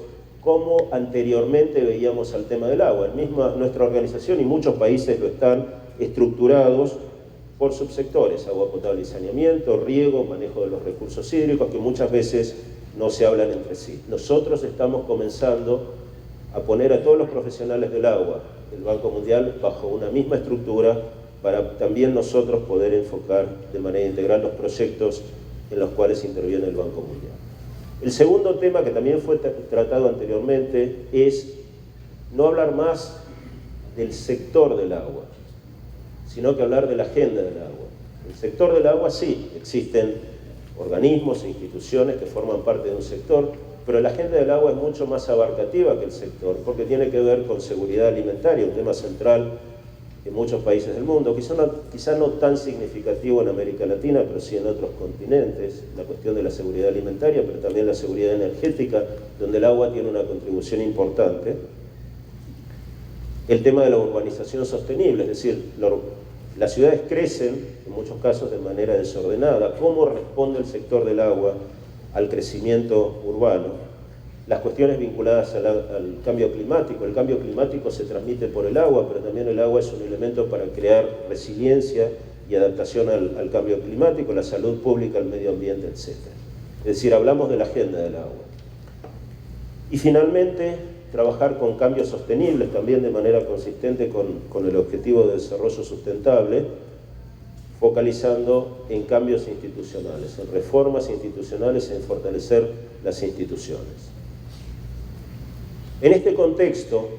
como anteriormente veíamos al tema del agua. Nuestra organización y muchos países lo están estructurados por subsectores: agua potable y saneamiento, riego, manejo de los recursos hídricos, que muchas veces no se hablan entre sí. Nosotros estamos comenzando a poner a todos los profesionales del agua del Banco Mundial bajo una misma estructura para también nosotros poder enfocar de manera integral los proyectos en los cuales interviene el Banco Mundial. El segundo tema, que también fue tratado anteriormente, es no hablar más del sector del agua, sino que hablar de la agenda del agua. El sector del agua sí, existen organismos e instituciones que forman parte de un sector, pero la agenda del agua es mucho más abarcativa que el sector, porque tiene que ver con seguridad alimentaria, un tema central en muchos países del mundo, quizá no tan significativo en América Latina, pero sí en otros continentes, la cuestión de la seguridad alimentaria, pero también la seguridad energética, donde el agua tiene una contribución importante. El tema de la urbanización sostenible, es decir, las ciudades crecen, en muchos casos de manera desordenada. ¿Cómo responde el sector del agua al crecimiento urbano? Las cuestiones vinculadas al cambio climático. El cambio climático se transmite por el agua, pero también el agua es un elemento para crear resiliencia y adaptación al cambio climático, la salud pública, el medio ambiente, etc. Es decir, hablamos de la agenda del agua. Y finalmente, trabajar con cambios sostenibles, también de manera consistente con el objetivo de desarrollo sustentable, focalizando en cambios institucionales, en reformas institucionales, en fortalecer las instituciones. En este contexto,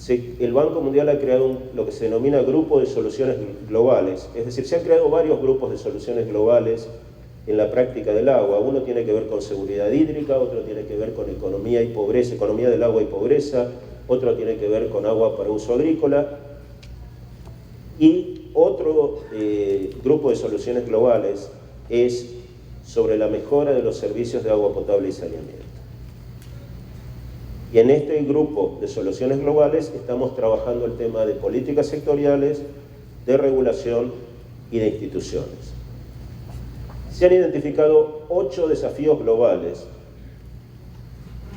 el Banco Mundial ha creado lo que se denomina Grupo de Soluciones Globales, es decir, se han creado varios grupos de soluciones globales en la práctica del agua. Uno tiene que ver con seguridad hídrica, otro tiene que ver con economía y pobreza, economía del agua y pobreza, otro tiene que ver con agua para uso agrícola, y otro grupo de soluciones globales es sobre la mejora de los servicios de agua potable y saneamiento. Y en este grupo de soluciones globales estamos trabajando el tema de políticas sectoriales, de regulación y de instituciones. Se han identificado 8 desafíos globales,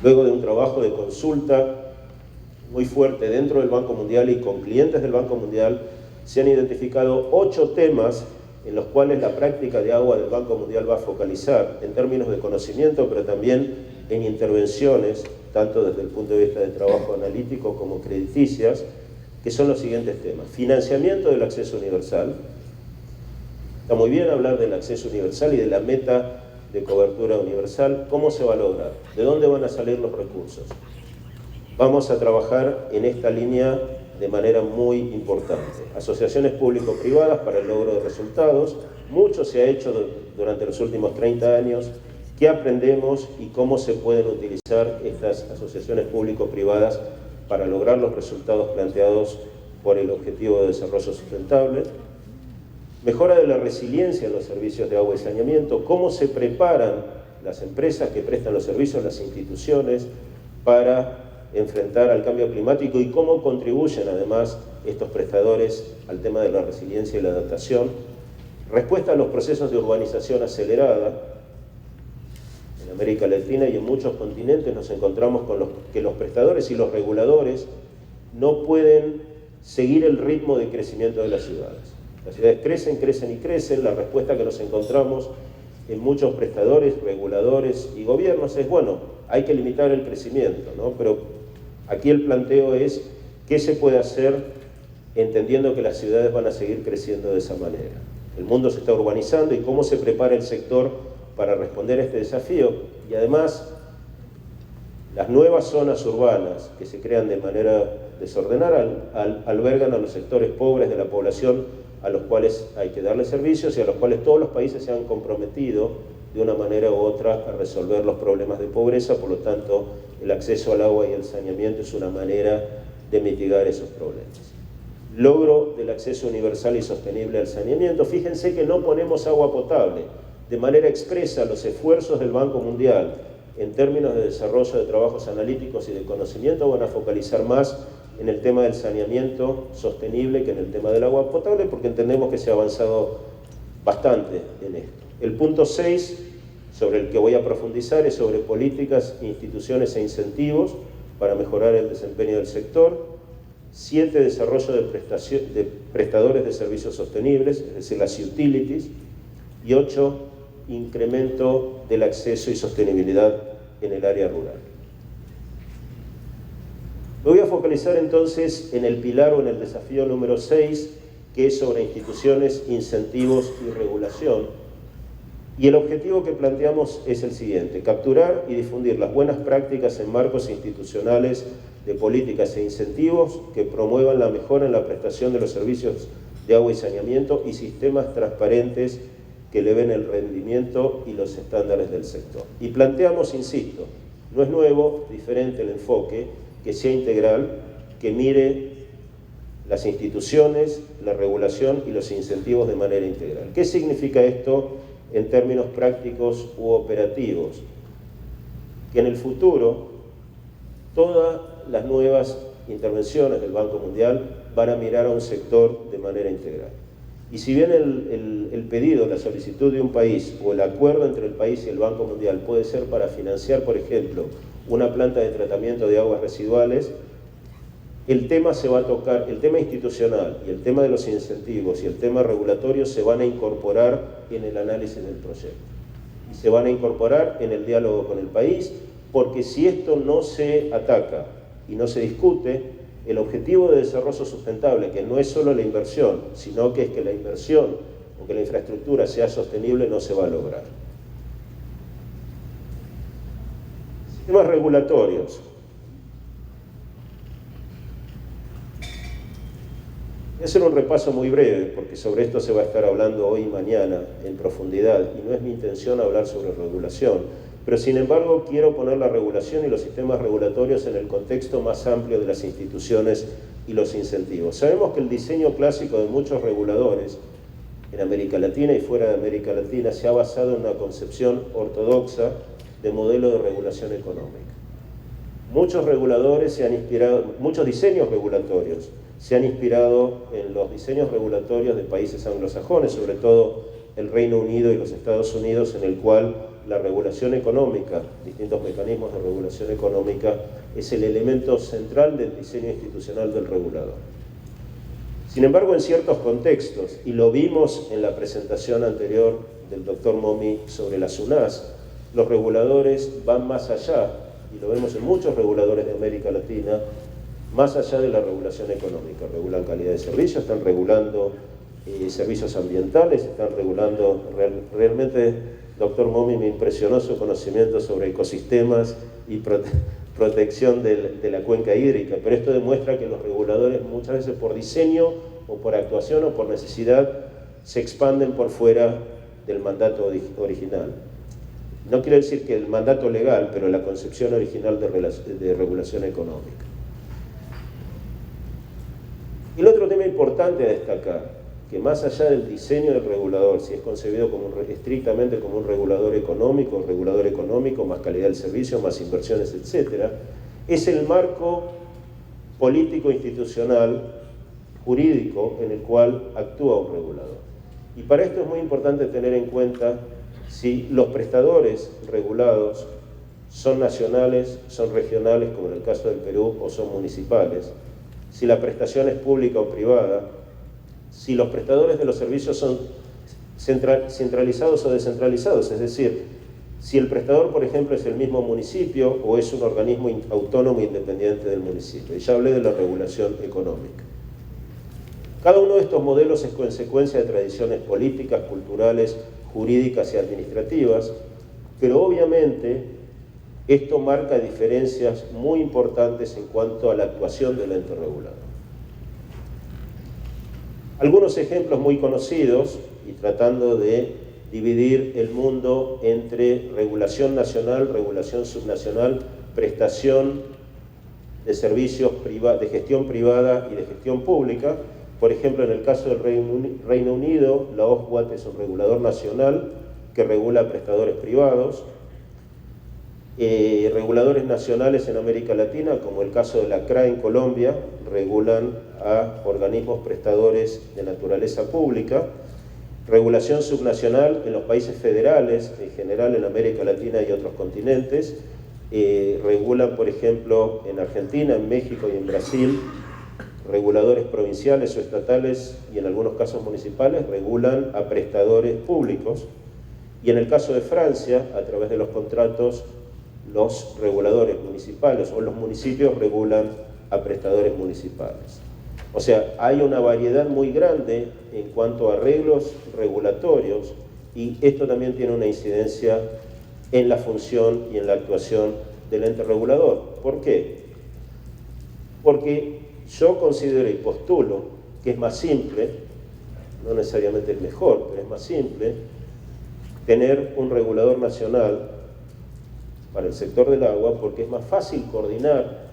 luego de un trabajo de consulta muy fuerte dentro del Banco Mundial y con clientes del Banco Mundial. Se han identificado 8 temas en los cuales la práctica de agua del Banco Mundial va a focalizar en términos de conocimiento, pero también en intervenciones, tanto desde el punto de vista de trabajo analítico como crediticias, que son los siguientes temas. Financiamiento del acceso universal. Está muy bien hablar del acceso universal y de la meta de cobertura universal. ¿Cómo se va a lograr? ¿De dónde van a salir los recursos? Vamos a trabajar en esta línea de manera muy importante. Asociaciones público-privadas para el logro de resultados. Mucho se ha hecho durante los últimos 30 años. ¿Qué aprendemos y cómo se pueden utilizar estas asociaciones público-privadas para lograr los resultados planteados por el Objetivo de Desarrollo Sustentable? Mejora de la resiliencia en los servicios de agua y saneamiento. ¿Cómo se preparan las empresas que prestan los servicios, las instituciones, para enfrentar al cambio climático, y cómo contribuyen además estos prestadores al tema de la resiliencia y la adaptación? Respuesta a los procesos de urbanización acelerada. En América Latina y en muchos continentes nos encontramos con que los prestadores y los reguladores no pueden seguir el ritmo de crecimiento de las ciudades. Las ciudades crecen, crecen y crecen. La respuesta que nos encontramos en muchos prestadores, reguladores y gobiernos es, bueno, hay que limitar el crecimiento, ¿no? Pero aquí el planteo es qué se puede hacer entendiendo que las ciudades van a seguir creciendo de esa manera. El mundo se está urbanizando, y cómo se prepara el sector para responder a este desafío. Y además, las nuevas zonas urbanas que se crean de manera desordenada albergan a los sectores pobres de la población, a los cuales hay que darles servicios y a los cuales todos los países se han comprometido de una manera u otra a resolver los problemas de pobreza. Por lo tanto, el acceso al agua y el saneamiento es una manera de mitigar esos problemas. Logro del acceso universal y sostenible al saneamiento. Fíjense que no ponemos agua potable. De manera expresa, los esfuerzos del Banco Mundial en términos de desarrollo de trabajos analíticos y de conocimiento van a focalizar más en el tema del saneamiento sostenible que en el tema del agua potable, porque entendemos que se ha avanzado bastante en esto. El punto 6, sobre el que voy a profundizar, es sobre políticas, instituciones e incentivos para mejorar el desempeño del sector. 7, desarrollo de prestadores de servicios sostenibles, es decir, las utilities. Y 8, incremento del acceso y sostenibilidad en el área rural. Me voy a focalizar entonces en el pilar o en el desafío número 6, que es sobre instituciones, incentivos y regulación. Y el objetivo que planteamos es el siguiente: capturar y difundir las buenas prácticas en marcos institucionales de políticas e incentivos que promuevan la mejora en la prestación de los servicios de agua y saneamiento y sistemas transparentes que eleven el rendimiento y los estándares del sector. Y planteamos, insisto, no es nuevo, diferente el enfoque, que sea integral, que mire las instituciones, la regulación y los incentivos de manera integral. ¿Qué significa esto en términos prácticos u operativos? Que en el futuro todas las nuevas intervenciones del Banco Mundial van a mirar a un sector de manera integral. Y si bien el pedido, la solicitud de un país o el acuerdo entre el país y el Banco Mundial puede ser para financiar, por ejemplo, una planta de tratamiento de aguas residuales, el tema se va a tocar, el tema institucional y el tema de los incentivos y el tema regulatorio se van a incorporar en el análisis del proyecto. Y se van a incorporar en el diálogo con el país, porque si esto no se ataca y no se discute, el objetivo de desarrollo sustentable, que no es solo la inversión, sino que es que la inversión o que la infraestructura sea sostenible, no se va a lograr. Sistemas regulatorios. Voy a hacer un repaso muy breve, porque sobre esto se va a estar hablando hoy y mañana en profundidad, y no es mi intención hablar sobre regulación. Pero sin embargo quiero poner la regulación y los sistemas regulatorios en el contexto más amplio de las instituciones y los incentivos. Sabemos que el diseño clásico de muchos reguladores en América Latina y fuera de América Latina se ha basado en una concepción ortodoxa de modelo de regulación económica. Muchos reguladores se han inspirado, muchos diseños regulatorios se han inspirado en los diseños regulatorios de países anglosajones, sobre todo el Reino Unido y los Estados Unidos, en el cual la regulación económica, distintos mecanismos de regulación económica, es el elemento central del diseño institucional del regulador. Sin embargo, en ciertos contextos, y lo vimos en la presentación anterior del doctor Momi sobre las UNAS, los reguladores van más allá, y lo vemos en muchos reguladores de América Latina, más allá de la regulación económica. Regulan calidad de servicios, están regulando servicios ambientales, están regulando realmente. Doctor Momi, me impresionó su conocimiento sobre ecosistemas y protección de la cuenca hídrica, pero esto demuestra que los reguladores muchas veces por diseño o por actuación o por necesidad se expanden por fuera del mandato original. No quiero decir que el mandato legal, pero la concepción original de regulación económica. Y el otro tema importante a destacar, que más allá del diseño del regulador, si es concebido estrictamente como un regulador económico, más calidad del servicio, más inversiones, etc., es el marco político, institucional, jurídico en el cual actúa un regulador. Y para esto es muy importante tener en cuenta si los prestadores regulados son nacionales, son regionales, como en el caso del Perú, o son municipales, si la prestación es pública o privada, si los prestadores de los servicios son centralizados o descentralizados, es decir, si el prestador, por ejemplo, es el mismo municipio o es un organismo autónomo independiente del municipio. Y ya hablé de la regulación económica. Cada uno de estos modelos es consecuencia de tradiciones políticas, culturales, jurídicas y administrativas, pero obviamente esto marca diferencias muy importantes en cuanto a la actuación del ente regulador. Algunos ejemplos muy conocidos, y tratando de dividir el mundo entre regulación nacional, regulación subnacional, prestación de servicios de gestión privada y de gestión pública. Por ejemplo, en el caso del Reino Unido, la Ofwat es un regulador nacional que regula a prestadores privados. Reguladores nacionales en América Latina, como el caso de la CRA en Colombia, regulan a organismos prestadores de naturaleza pública. Regulación subnacional en los países federales, en general en América Latina y otros continentes. Regulan, por ejemplo, en Argentina, en México y en Brasil, reguladores provinciales o estatales y en algunos casos municipales regulan a prestadores públicos. Y en el caso de Francia, a través de los contratos, los reguladores municipales o los municipios regulan a prestadores municipales. O sea, hay una variedad muy grande en cuanto a arreglos regulatorios y esto también tiene una incidencia en la función y en la actuación del ente regulador. ¿Por qué? Porque yo considero y postulo que es más simple, no necesariamente el mejor, pero es más simple, tener un regulador nacional para el sector del agua porque es más fácil coordinar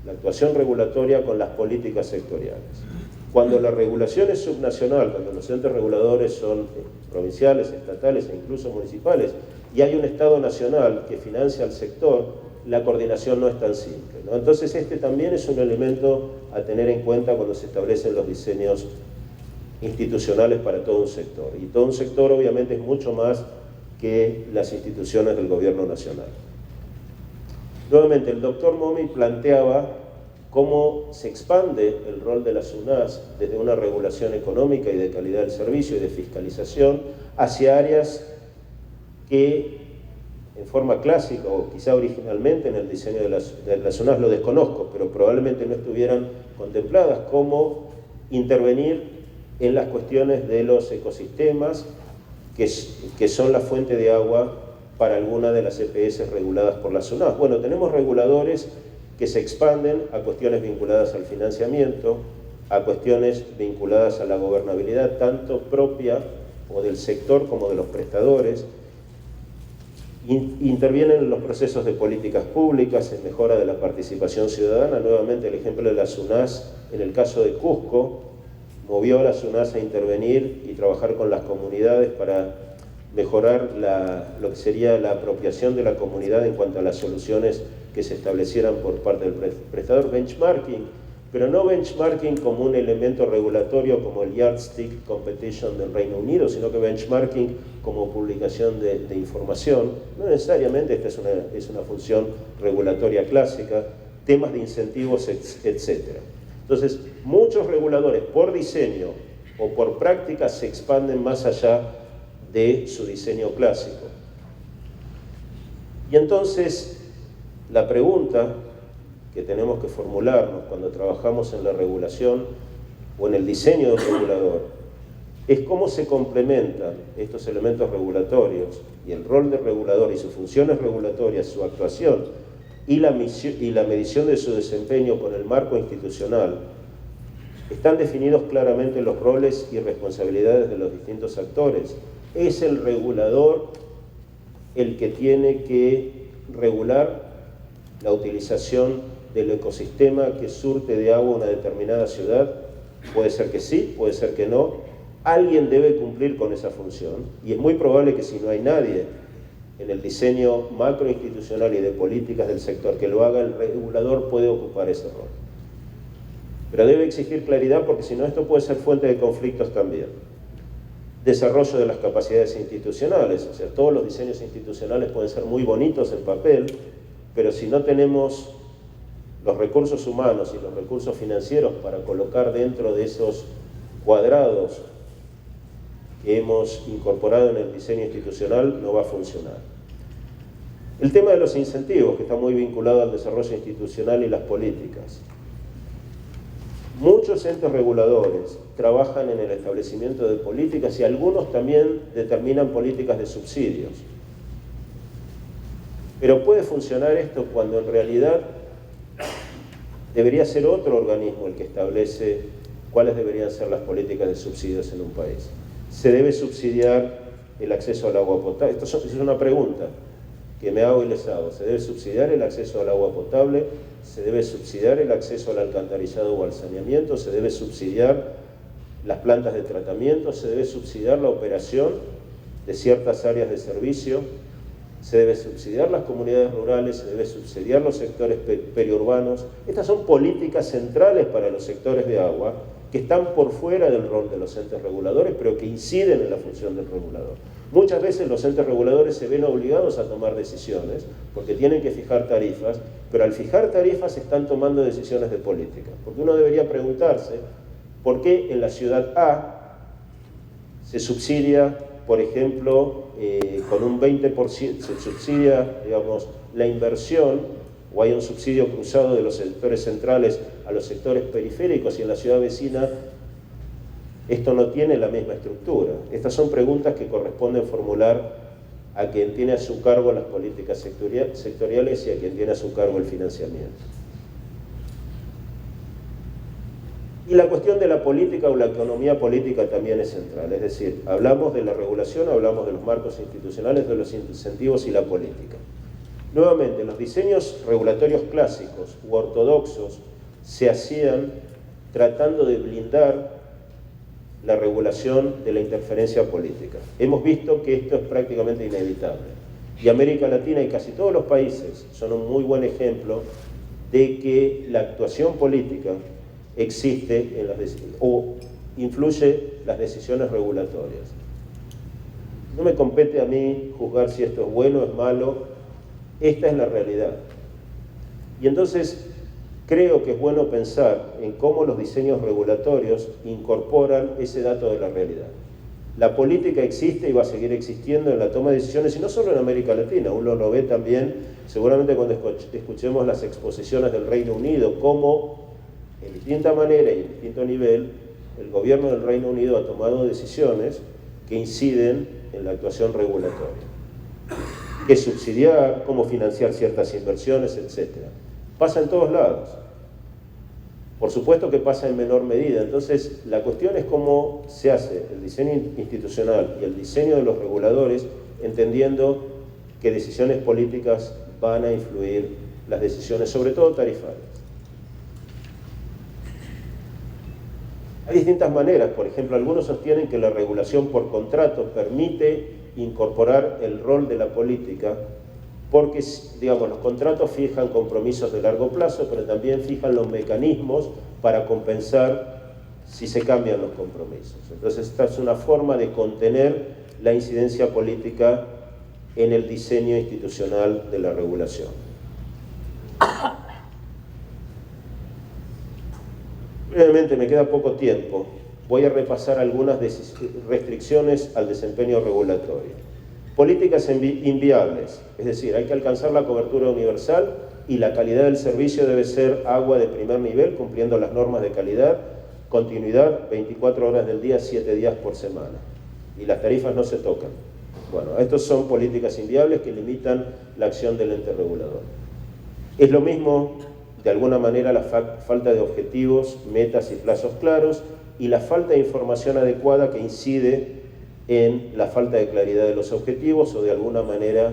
la actuación regulatoria con las políticas sectoriales. Cuando la regulación es subnacional, cuando los entes reguladores son provinciales, estatales e incluso municipales, y hay un Estado nacional que financia al sector, la coordinación no es tan simple, ¿no? Entonces este también es un elemento a tener en cuenta cuando se establecen los diseños institucionales para todo un sector. Y todo un sector obviamente es mucho más que las instituciones del gobierno nacional. Nuevamente, el doctor Momi planteaba cómo se expande el rol de la SUNAS desde una regulación económica y de calidad del servicio y de fiscalización hacia áreas que en forma clásica o quizá originalmente en el diseño de la SUNAS lo desconozco, pero probablemente no estuvieran contempladas, como intervenir en las cuestiones de los ecosistemas que son la fuente de agua para alguna de las EPS reguladas por la SUNAS. Bueno, tenemos reguladores que se expanden a cuestiones vinculadas al financiamiento, a cuestiones vinculadas a la gobernabilidad, tanto propia o del sector como de los prestadores. Intervienen en los procesos de políticas públicas, en mejora de la participación ciudadana. Nuevamente el ejemplo de la SUNAS en el caso de Cusco movió a la SUNAS a intervenir y trabajar con las comunidades para mejorar lo que sería la apropiación de la comunidad en cuanto a las soluciones que se establecieran por parte del prestador. Benchmarking, pero no benchmarking como un elemento regulatorio como el Yardstick Competition del Reino Unido, sino que benchmarking como publicación de información. No necesariamente esta es una función regulatoria clásica, temas de incentivos, etc. Entonces, muchos reguladores por diseño o por práctica se expanden más allá de su diseño clásico. Y entonces, la pregunta que tenemos que formularnos cuando trabajamos en la regulación o en el diseño de un regulador es cómo se complementan estos elementos regulatorios y el rol del regulador y sus funciones regulatorias, su actuación y la medición de su desempeño con el marco institucional. Están definidos claramente los roles y responsabilidades de los distintos actores. Es el regulador el que tiene que regular la utilización del ecosistema que surte de agua una determinada ciudad. Puede ser que sí, puede ser que no. Alguien debe cumplir con esa función y es muy probable que si no hay nadie en el diseño macroinstitucional y de políticas del sector que lo haga, el regulador puede ocupar ese rol. Pero debe exigir claridad porque si no esto puede ser fuente de conflictos también. Desarrollo de las capacidades institucionales, o sea, todos los diseños institucionales pueden ser muy bonitos en papel, pero si no tenemos los recursos humanos y los recursos financieros para colocar dentro de esos cuadrados que hemos incorporado en el diseño institucional, no va a funcionar. El tema de los incentivos, que está muy vinculado al desarrollo institucional y las políticas. Muchos entes reguladores trabajan en el establecimiento de políticas y algunos también determinan políticas de subsidios. Pero puede funcionar esto cuando en realidad debería ser otro organismo el que establece cuáles deberían ser las políticas de subsidios en un país. Se debe subsidiar el acceso al agua potable? Esto es una pregunta que me hago y les hago. ¿Se debe subsidiar el acceso al agua potable? ¿Se debe subsidiar el acceso al alcantarillado o al saneamiento? ¿Se debe subsidiar las plantas de tratamiento? ¿Se debe subsidiar la operación de ciertas áreas de servicio? ¿Se debe subsidiar las comunidades rurales? ¿Se debe subsidiar los sectores periurbanos? Estas son políticas centrales para los sectores de agua que están por fuera del rol de los entes reguladores, pero que inciden en la función del regulador. Muchas veces los entes reguladores se ven obligados a tomar decisiones porque tienen que fijar tarifas, pero al fijar tarifas están tomando decisiones de política. Porque uno debería preguntarse por qué en la ciudad A se subsidia, por ejemplo, con un 20%, se subsidia, digamos, la inversión, o hay un subsidio cruzado de los sectores centrales a los sectores periféricos, y en la ciudad vecina esto no tiene la misma estructura. Estas son preguntas que corresponden formular a quien tiene a su cargo las políticas sectoriales y a quien tiene a su cargo el financiamiento. Y la cuestión de la política o la economía política también es central, es decir, hablamos de la regulación, hablamos de los marcos institucionales, de los incentivos y la política. Nuevamente, los diseños regulatorios clásicos u ortodoxos se hacían tratando de blindar la regulación de la interferencia política. Hemos visto que esto es prácticamente inevitable. Y América Latina y casi todos los países son un muy buen ejemplo de que la actuación política existe en o influye las decisiones regulatorias. No me compete a mí juzgar si esto es bueno o es malo. Esta es la realidad. Y entonces creo que es bueno pensar en cómo los diseños regulatorios incorporan ese dato de la realidad. La política existe y va a seguir existiendo en la toma de decisiones, y no solo en América Latina, uno lo ve también, seguramente cuando escuchemos las exposiciones del Reino Unido, cómo en distinta manera y en distinto nivel el gobierno del Reino Unido ha tomado decisiones que inciden en la actuación regulatoria. Qué subsidiar, cómo financiar ciertas inversiones, etc. Pasa en todos lados. Por supuesto que pasa en menor medida. Entonces, la cuestión es cómo se hace el diseño institucional y el diseño de los reguladores, entendiendo que decisiones políticas van a influir las decisiones, sobre todo tarifarias. Hay distintas maneras. Por ejemplo, algunos sostienen que la regulación por contrato permite incorporar el rol de la política porque, digamos, los contratos fijan compromisos de largo plazo, pero también fijan los mecanismos para compensar si se cambian los compromisos. Entonces, esta es una forma de contener la incidencia política en el diseño institucional de la regulación. Brevemente, me queda poco tiempo. Voy a repasar algunas restricciones al desempeño regulatorio. Políticas inviables, es decir, hay que alcanzar la cobertura universal y la calidad del servicio debe ser agua de primer nivel, cumpliendo las normas de calidad, continuidad, 24 horas del día, 7 días por semana. Y las tarifas no se tocan. Bueno, estas son políticas inviables que limitan la acción del ente regulador. Es lo mismo, de alguna manera, la falta de objetivos, metas y plazos claros, y la falta de información adecuada que incide en la falta de claridad de los objetivos o de alguna manera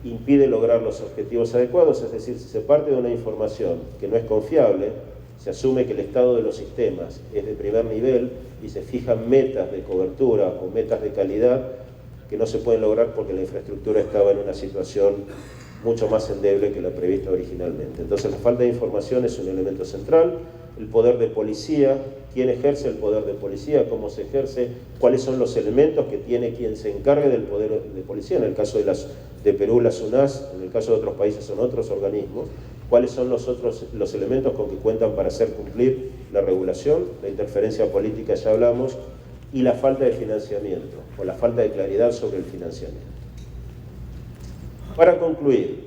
impide lograr los objetivos adecuados. Es decir, si se parte de una información que no es confiable, se asume que el estado de los sistemas es de primer nivel y se fijan metas de cobertura o metas de calidad que no se pueden lograr porque la infraestructura estaba en una situación mucho más endeble que la prevista originalmente. Entonces, la falta de información es un elemento central. El poder de policía, quién ejerce el poder de policía, cómo se ejerce, cuáles son los elementos que tiene quien se encargue del poder de policía. En el caso de Perú, la SUNAS, en el caso de otros países son otros organismos. Cuáles son los elementos con que cuentan para hacer cumplir la regulación. La interferencia política ya hablamos, y la falta de financiamiento o la falta de claridad sobre el financiamiento. Para concluir,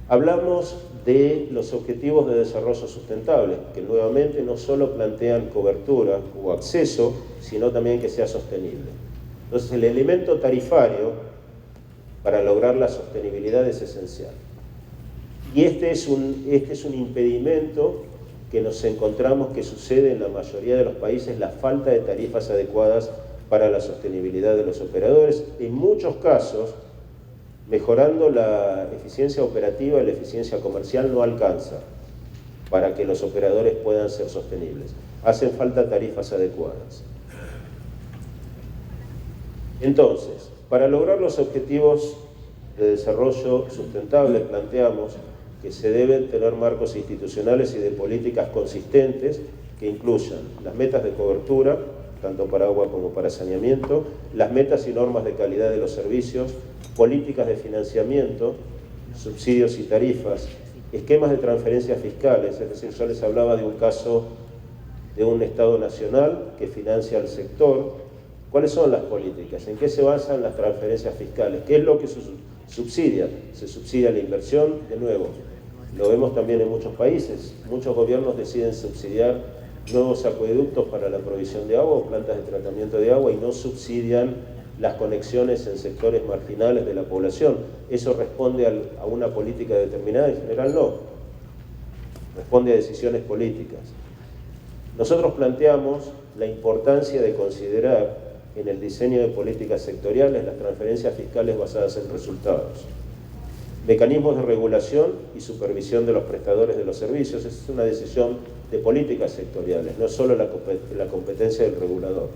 hablamos de los objetivos de desarrollo sustentable, que nuevamente no solo plantean cobertura o acceso, sino también que sea sostenible. Entonces, el elemento tarifario para lograr la sostenibilidad es esencial. Y este es un impedimento que nos encontramos que sucede en la mayoría de los países, la falta de tarifas adecuadas para la sostenibilidad de los operadores, en muchos casos mejorando la eficiencia operativa y la eficiencia comercial no alcanza para que los operadores puedan ser sostenibles. Hacen falta tarifas adecuadas. Entonces, para lograr los objetivos de desarrollo sustentable, planteamos que se deben tener marcos institucionales y de políticas consistentes que incluyan las metas de cobertura, tanto para agua como para saneamiento, las metas y normas de calidad de los servicios, políticas de financiamiento, subsidios y tarifas, esquemas de transferencias fiscales, es decir, yo les hablaba de un caso de un Estado nacional que financia al sector. ¿Cuáles son las políticas? ¿En qué se basan las transferencias fiscales? ¿Qué es lo que se subsidia? Se subsidia la inversión, de nuevo, lo vemos también en muchos países. Muchos gobiernos deciden subsidiar nuevos acueductos para la provisión de agua o plantas de tratamiento de agua y no subsidian las conexiones en sectores marginales de la población. ¿Eso responde a una política determinada? En general no. Responde a decisiones políticas. Nosotros planteamos la importancia de considerar en el diseño de políticas sectoriales las transferencias fiscales basadas en resultados, mecanismos de regulación y supervisión de los prestadores de los servicios. Es una decisión de políticas sectoriales, no solo la competencia del regulador.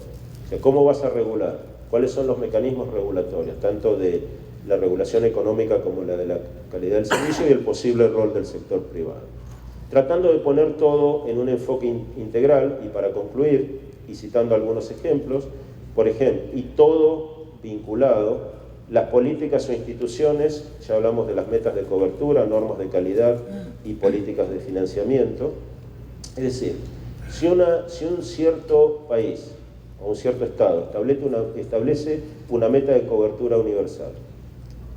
O sea, ¿cómo vas a regular? ¿Cuáles son los mecanismos regulatorios, tanto de la regulación económica como la de la calidad del servicio y el posible rol del sector privado? Tratando de poner todo en un enfoque integral, y para concluir, y citando algunos ejemplos, por ejemplo, y todo vinculado, las políticas o instituciones, ya hablamos de las metas de cobertura, normas de calidad y políticas de financiamiento. Es decir, si un cierto país o un cierto Estado establece una meta de cobertura universal,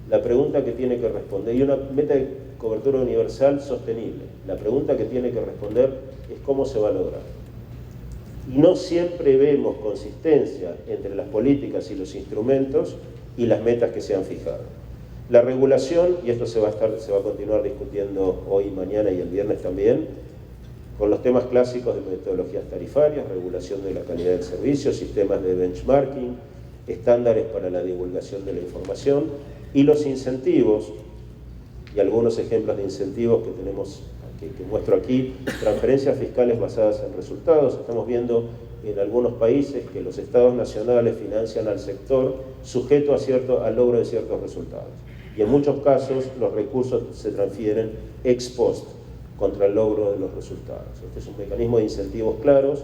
la pregunta que tiene que responder, y una meta de cobertura universal sostenible, la pregunta que tiene que responder es cómo se va a lograr. Y no siempre vemos consistencia entre las políticas y los instrumentos y las metas que se han fijado. La regulación, y esto se va a continuar discutiendo hoy, mañana y el viernes también, con los temas clásicos de metodologías tarifarias, regulación de la calidad del servicio, sistemas de benchmarking, estándares para la divulgación de la información, y los incentivos, y algunos ejemplos de incentivos que tenemos, que muestro aquí, transferencias fiscales basadas en resultados. Estamos viendo en algunos países que los estados nacionales financian al sector sujeto al logro de ciertos resultados. Y en muchos casos los recursos se transfieren ex post contra el logro de los resultados. Este es un mecanismo de incentivos claros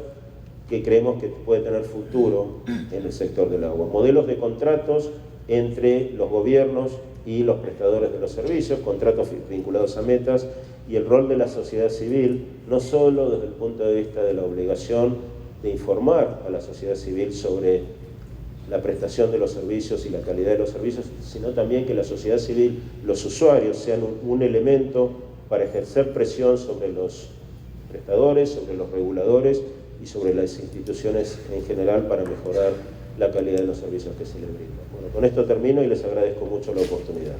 que creemos que puede tener futuro en el sector del agua. Modelos de contratos entre los gobiernos y los prestadores de los servicios, contratos vinculados a metas, y el rol de la sociedad civil, no solo desde el punto de vista de la obligación de informar a la sociedad civil sobre la prestación de los servicios y la calidad de los servicios, sino también que la sociedad civil, los usuarios, sean un elemento para ejercer presión sobre los prestadores, sobre los reguladores y sobre las instituciones en general para mejorar la calidad de los servicios que se les brinda. Bueno, con esto termino y les agradezco mucho la oportunidad.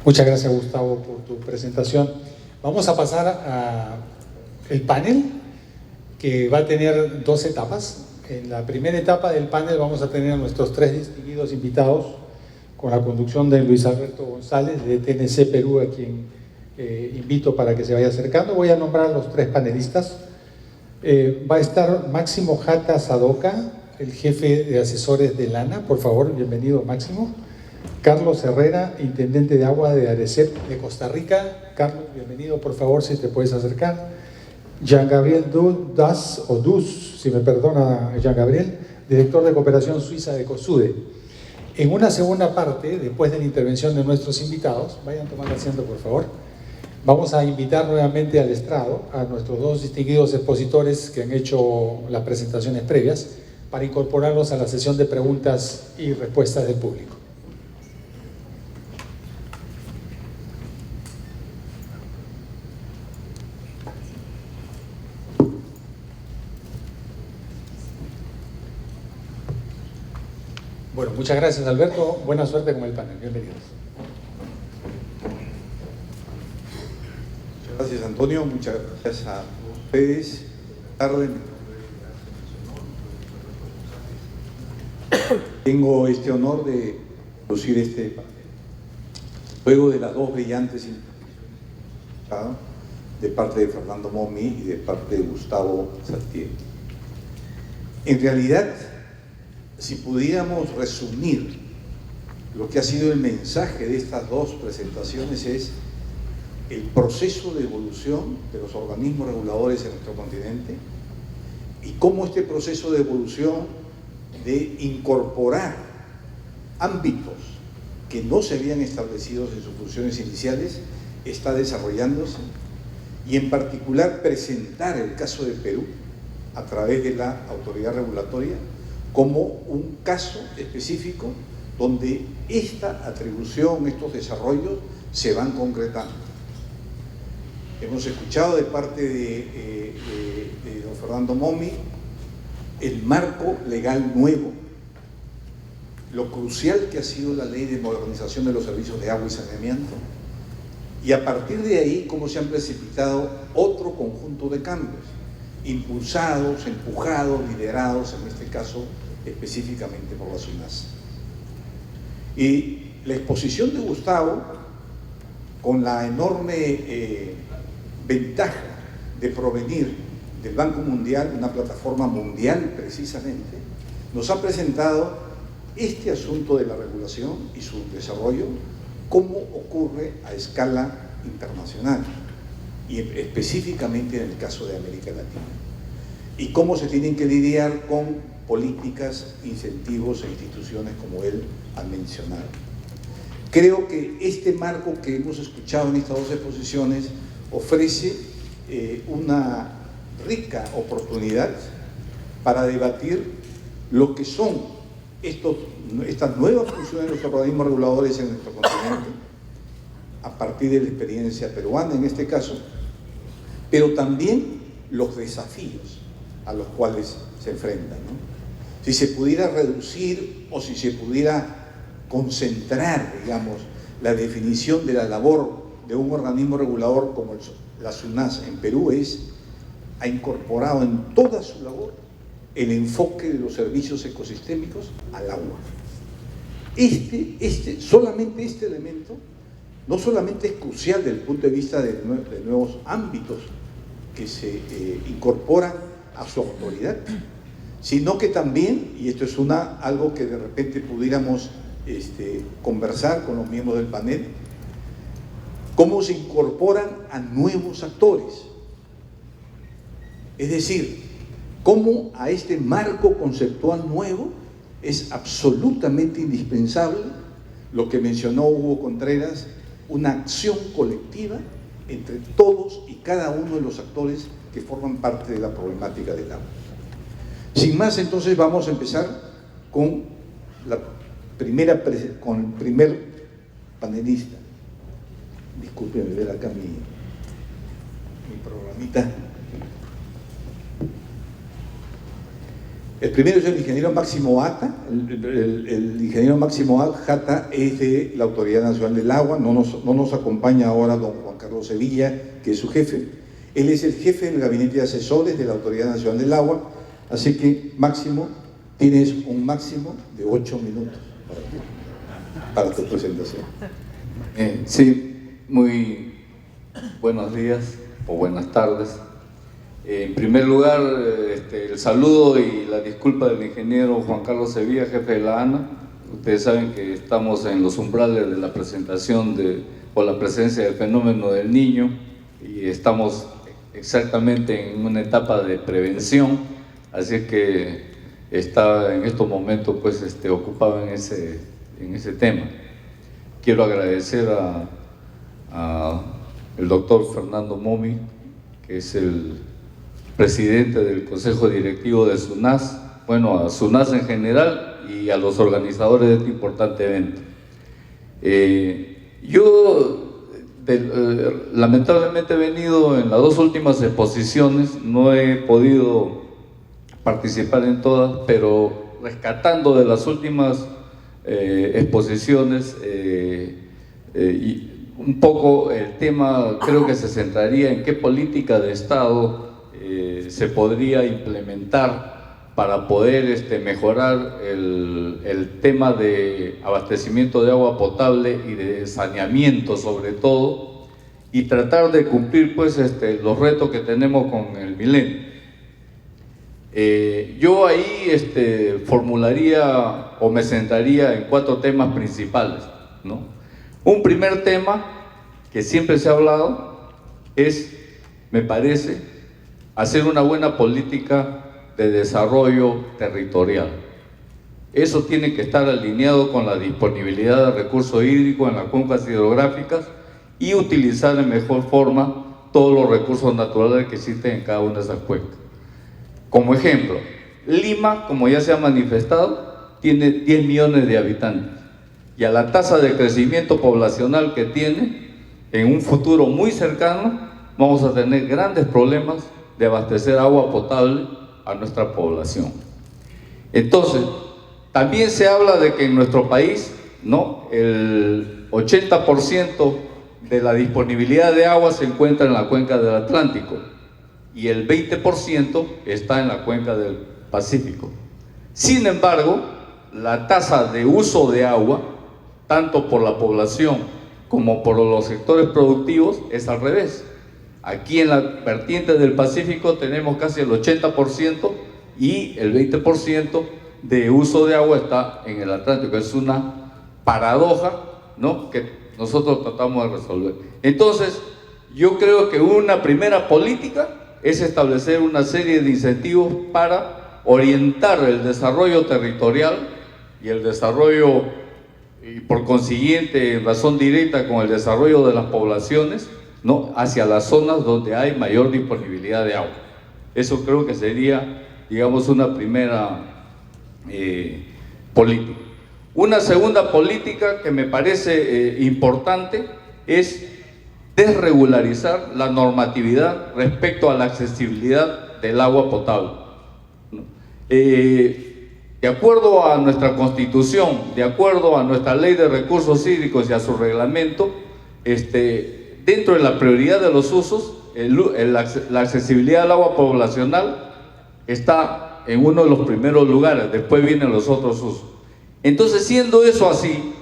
Muchas gracias, Gustavo, por tu presentación. Vamos a pasar al panel, que va a tener 2 etapas. En la primera etapa del panel vamos a tener a nuestros 3 distinguidos invitados, con la conducción de Luis Alberto González, de TNC Perú, a quien invito para que se vaya acercando. Voy a nombrar a los 3 panelistas. Va a estar Máximo Jata Sadoca, el jefe de asesores de Lana. Por favor, bienvenido, Máximo. Carlos Herrera, intendente de agua de Arecep de Costa Rica. Carlos, bienvenido, por favor, si te puedes acercar. Jean Gabriel Dus, si me perdona Jean Gabriel, director de cooperación suiza de COSUDE. En una segunda parte, después de la intervención de nuestros invitados, vayan tomando asiento, por favor, vamos a invitar nuevamente al estrado a nuestros 2 distinguidos expositores que han hecho las presentaciones previas para incorporarlos a la sesión de preguntas y respuestas del público. Bueno, muchas gracias, Alberto. Buena suerte con el panel. Bienvenidos. Muchas gracias, Antonio. Muchas gracias a ustedes. Tarde. Tengo este honor de conducir este juego de las dos brillantes de parte de Fernando Momi y de parte de Gustavo Saltier. En realidad, si pudiéramos resumir lo que ha sido el mensaje de estas dos presentaciones, es el proceso de evolución de los organismos reguladores en nuestro continente y cómo este proceso de evolución de incorporar ámbitos que no se habían establecido en sus funciones iniciales está desarrollándose, y en particular presentar el caso de Perú a través de la autoridad regulatoria como un caso específico donde esta atribución, estos desarrollos se van concretando. Hemos escuchado de parte de don Fernando Momi el marco legal nuevo, lo crucial que ha sido la ley de modernización de los servicios de agua y saneamiento, y a partir de ahí cómo se han precipitado otro conjunto de cambios, impulsados, empujados, liderados, en este caso específicamente por la SUNAS. Y la exposición de Gustavo, con la enorme ventaja de provenir del Banco Mundial, una plataforma mundial precisamente, nos ha presentado este asunto de la regulación y su desarrollo, cómo ocurre a escala internacional y específicamente en el caso de América Latina, y cómo se tienen que lidiar con políticas, incentivos e instituciones como él ha mencionado. Creo que este marco que hemos escuchado en estas dos exposiciones ofrece una rica oportunidad para debatir lo que son estas nuevas funciones de los organismos reguladores en nuestro continente, a partir de la experiencia peruana en este caso, pero también los desafíos a los cuales se enfrentan, ¿no? Si se pudiera reducir o si se pudiera concentrar, digamos, la definición de la labor de un organismo regulador como la SUNAS en Perú, ha incorporado en toda su labor el enfoque de los servicios ecosistémicos al agua. Solamente este elemento no solamente es crucial desde el punto de vista de nuevos ámbitos que se incorporan a su autoridad, sino que también, y esto es algo que de repente pudiéramos conversar con los miembros del panel, cómo se incorporan a nuevos actores. Es decir, cómo a este marco conceptual nuevo es absolutamente indispensable lo que mencionó Hugo Contreras, una acción colectiva entre todos y cada uno de los actores que forman parte de la problemática del agua. Sin más, entonces vamos a empezar con el primer panelista. Discúlpeme ver acá mi programita. El primero es el ingeniero Máximo Ata. El ingeniero Máximo Ata es de la Autoridad Nacional del Agua. No nos acompaña ahora don Juan Carlos Sevilla, que es su jefe. Él es el jefe del gabinete de asesores de la Autoridad Nacional del Agua. Así que, Máximo, tienes un máximo de 8 minutos para tu presentación. Sí, muy buenos días o buenas tardes. En primer lugar, el saludo y la disculpa del ingeniero Juan Carlos Sevilla, jefe de la ANA. Ustedes saben que estamos en los umbrales de la presentación o la presencia del fenómeno del Niño, y estamos exactamente en una etapa de prevención, así que está en estos momentos pues ocupado en ese tema. Quiero agradecer a el doctor Fernando Momi, que es el presidente del Consejo Directivo de SUNAS, bueno, a SUNAS en general y a los organizadores de este importante evento. Yo lamentablemente he venido en las dos últimas exposiciones, no he podido participar en todas, pero rescatando de las últimas exposiciones, y un poco el tema creo que se centraría en qué política de Estado se podría implementar para poder mejorar el tema de abastecimiento de agua potable y de saneamiento sobre todo, y tratar de cumplir pues los retos que tenemos con el milenio. Yo ahí formularía o me centraría en 4 temas principales, ¿no? Un primer tema que siempre se ha hablado es, me parece, hacer una buena política de desarrollo territorial. Eso tiene que estar alineado con la disponibilidad de recursos hídricos en las cuencas hidrográficas y utilizar de mejor forma todos los recursos naturales que existen en cada una de esas cuencas. Como ejemplo, Lima, como ya se ha manifestado, tiene 10 millones de habitantes y a la tasa de crecimiento poblacional que tiene, en un futuro muy cercano, vamos a tener grandes problemas de abastecer agua potable a nuestra población. Entonces, también se habla de que en nuestro país, ¿no?, el 80% de la disponibilidad de agua se encuentra en la cuenca del Atlántico y el 20% está en la cuenca del Pacífico. Sin embargo, la tasa de uso de agua, tanto por la población como por los sectores productivos, es al revés. Aquí en la vertiente del Pacífico tenemos casi el 80% y el 20% de uso de agua está en el Atlántico. Es una paradoja, ¿no?, que nosotros tratamos de resolver. Entonces, yo creo que una primera política es establecer una serie de incentivos para orientar el desarrollo territorial y el desarrollo, y por consiguiente, en razón directa con el desarrollo de las poblaciones, ¿no?, hacia las zonas donde hay mayor disponibilidad de agua. Eso creo que sería, digamos, una primera política. Una segunda política que me parece importante es desregularizar la normatividad respecto a la accesibilidad del agua potable, ¿no? De acuerdo a nuestra Constitución, de acuerdo a nuestra Ley de Recursos Hídricos y a su reglamento, dentro de la prioridad de los usos, la accesibilidad al agua poblacional está en uno de los primeros lugares, después vienen los otros usos. Entonces, siendo eso así,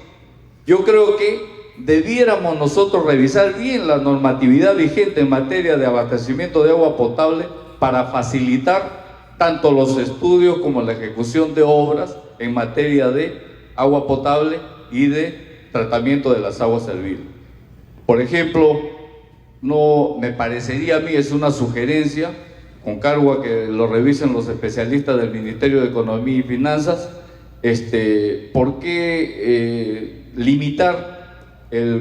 yo creo que debiéramos nosotros revisar bien la normatividad vigente en materia de abastecimiento de agua potable para facilitar tanto los estudios como la ejecución de obras en materia de agua potable y de tratamiento de las aguas servidas. Por ejemplo, no me parecería a mí, es una sugerencia, con cargo a que lo revisen los especialistas del Ministerio de Economía y Finanzas, ¿por qué limitar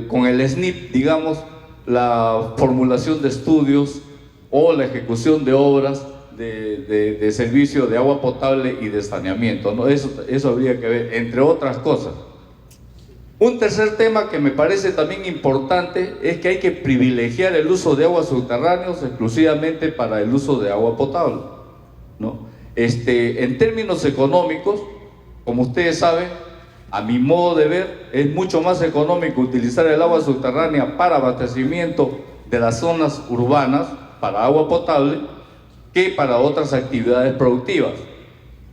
con el SNIP, digamos, la formulación de estudios o la ejecución de obras de servicio de agua potable y de saneamiento, ¿no? Eso habría que ver, entre otras cosas. Un tercer tema que me parece también importante es que hay que privilegiar el uso de aguas subterráneos exclusivamente para el uso de agua potable, ¿no? En términos económicos, como ustedes saben, a mi modo de ver, es mucho más económico utilizar el agua subterránea para abastecimiento de las zonas urbanas, para agua potable, que para otras actividades productivas.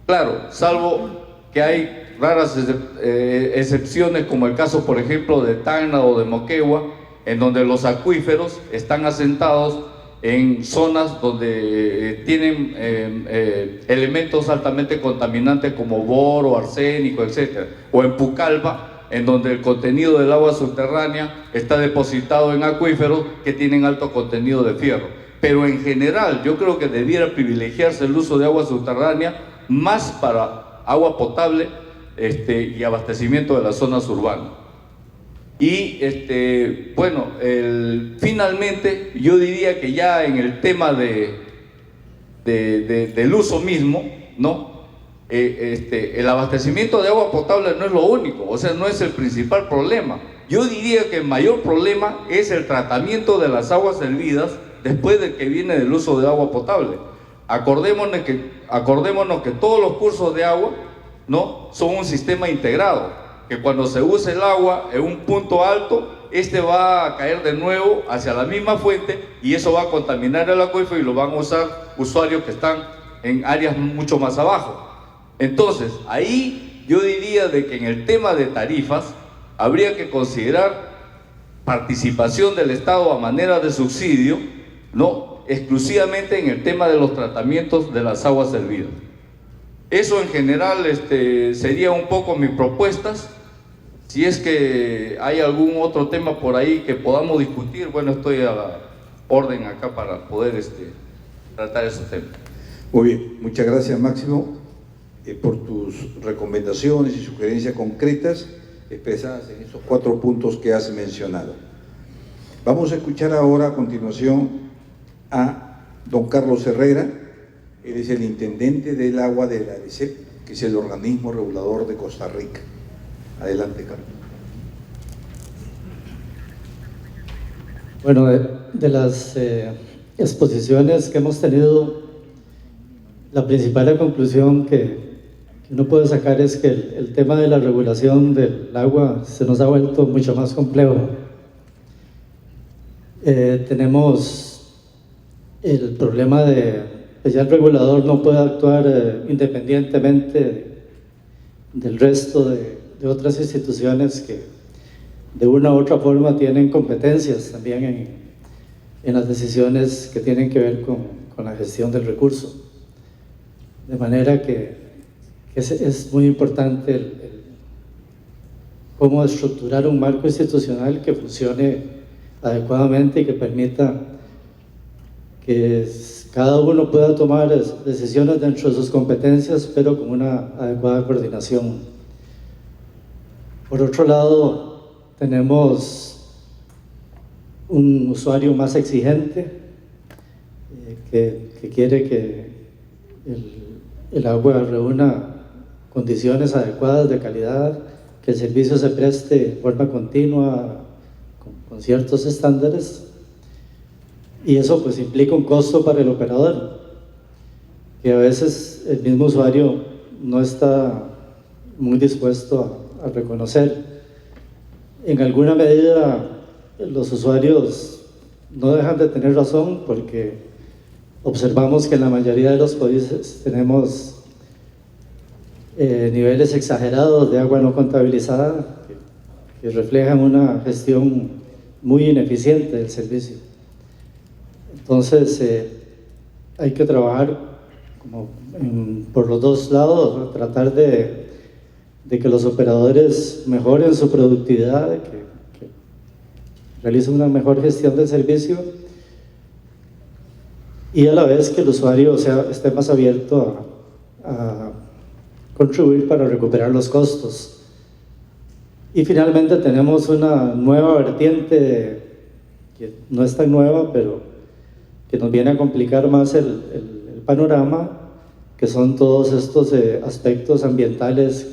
Claro, salvo que hay raras excepciones, como el caso, por ejemplo, de Tacna o de Moquegua, en donde los acuíferos están asentados en zonas donde tienen elementos altamente contaminantes como boro, arsénico, etc. O en Pucallpa, en donde el contenido del agua subterránea está depositado en acuíferos que tienen alto contenido de fierro. Pero en general yo creo que debiera privilegiarse el uso de agua subterránea más para agua potable y abastecimiento de las zonas urbanas. Y bueno, finalmente yo diría que ya en el tema del uso mismo, ¿no? El abastecimiento de agua potable no es lo único, o sea, no es el principal problema. Yo diría que el mayor problema es el tratamiento de las aguas servidas después de que viene del uso de agua potable. Acordémonos que todos los cursos de agua, ¿no?, son un sistema integrado, que cuando se usa el agua en un punto alto, este va a caer de nuevo hacia la misma fuente y eso va a contaminar el acuífero y lo van a usar usuarios que están en áreas mucho más abajo. Entonces, ahí yo diría de que en el tema de tarifas habría que considerar participación del Estado a manera de subsidio, no exclusivamente en el tema de los tratamientos de las aguas servidas. Eso en general sería un poco mis propuestas. Si es que hay algún otro tema por ahí que podamos discutir, bueno, estoy a la orden acá para poder tratar esos temas. Muy bien, muchas gracias Máximo por tus recomendaciones y sugerencias concretas expresadas en esos 4 puntos que has mencionado. Vamos a escuchar ahora a continuación a don Carlos Herrera. Él es el intendente del agua de la ARECEP, que es el organismo regulador de Costa Rica. Adelante, Carlos. Bueno, de las exposiciones que hemos tenido, la principal conclusión que uno puede sacar es que el tema de la regulación del agua se nos ha vuelto mucho más complejo. Tenemos el problema de que ya el regulador no puede actuar independientemente del resto de otras instituciones que de una u otra forma tienen competencias también en las decisiones que tienen que ver con la gestión del recurso. De manera que es muy importante cómo estructurar un marco institucional que funcione adecuadamente y que permita que cada uno pueda tomar decisiones dentro de sus competencias, pero con una adecuada coordinación. Por otro lado, tenemos un usuario más exigente que quiere que el agua reúna condiciones adecuadas de calidad, que el servicio se preste de forma continua con ciertos estándares, y eso pues implica un costo para el operador, que a veces el mismo usuario no está muy dispuesto a reconocer. En alguna medida los usuarios no dejan de tener razón, porque observamos que en la mayoría de los países tenemos niveles exagerados de agua no contabilizada que reflejan una gestión muy ineficiente del servicio. Entonces hay que trabajar por los dos lados, ¿no? Tratar de que los operadores mejoren su productividad, que realicen una mejor gestión del servicio, y a la vez que el usuario esté más abierto a contribuir para recuperar los costos. Y finalmente tenemos una nueva vertiente que no es tan nueva, pero que nos viene a complicar más el panorama, que son todos estos aspectos ambientales